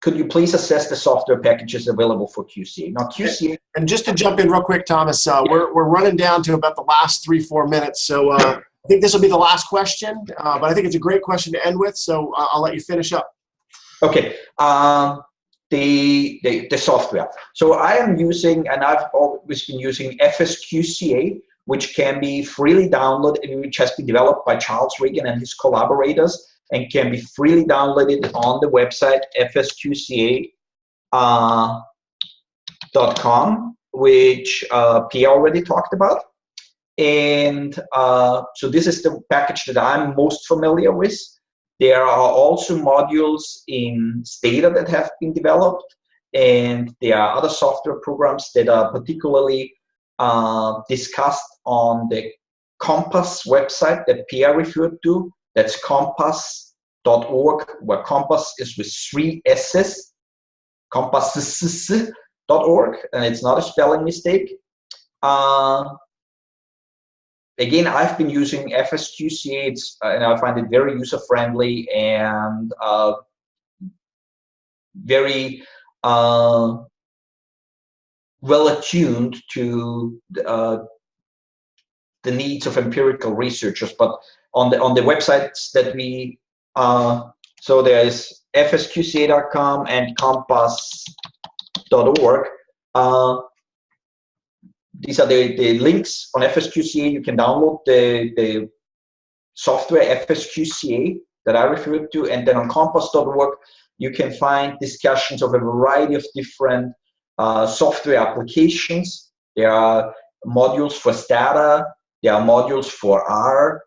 Could you please assess the software packages available for QCA? Now, QCA. And just to jump in real quick, Thomas, we're running down to about the last 3-4 minutes. So I think this will be the last question, but I think it's a great question to end with. So I'll let you finish up. Okay. The software. So I am using, and I've always been using FSQCA, which can be freely downloaded, which has been developed by Charles Regan and his collaborators, and can be freely downloaded on the website fsqca.com, which Pierre already talked about. And so this is the package that I'm most familiar with. There are also modules in Stata that have been developed, and there are other software programs that are particularly discussed on the Compass website that Pierre referred to. That's compass.org, where Compass is with 3 S's, compass.org, and it's not a spelling mistake. Again, I've been using FSQCA, and I find it very user-friendly and very well-attuned to the needs of empirical researchers. But on the websites that we, so there is fsqca.com and compass.org. These are the links on FSQCA. You can download the software FSQCA that I referred to, and then on compass.org you can find discussions of a variety of different software applications. There are modules for Stata, there are modules for R,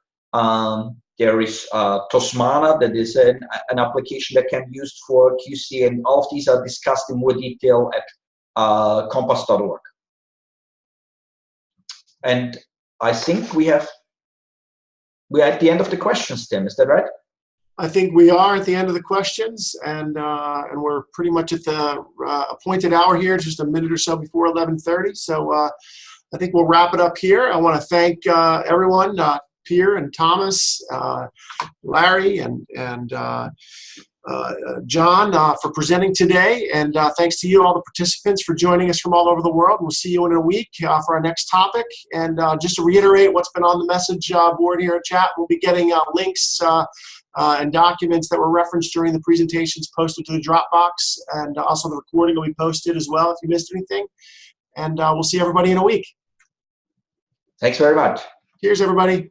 there is Tosmana, that is an application that can be used for QC, and all of these are discussed in more detail at compass.org. And I think we're at the end of the questions, Tim. Is that right? I think we are at the end of the questions, and we're pretty much at the appointed hour here, just a minute or so before 11:30. So I think we'll wrap it up here. I want to thank everyone, Pierre and Thomas, Larry, and John for presenting today, and thanks to you, all the participants, for joining us from all over the world. We'll see you in a week for our next topic. And just to reiterate what's been on the message board here in chat, we'll be getting links and documents that were referenced during the presentations posted to the Dropbox, and also the recording will be posted as well if you missed anything. And we'll see everybody in a week. Thanks very much. Cheers, everybody.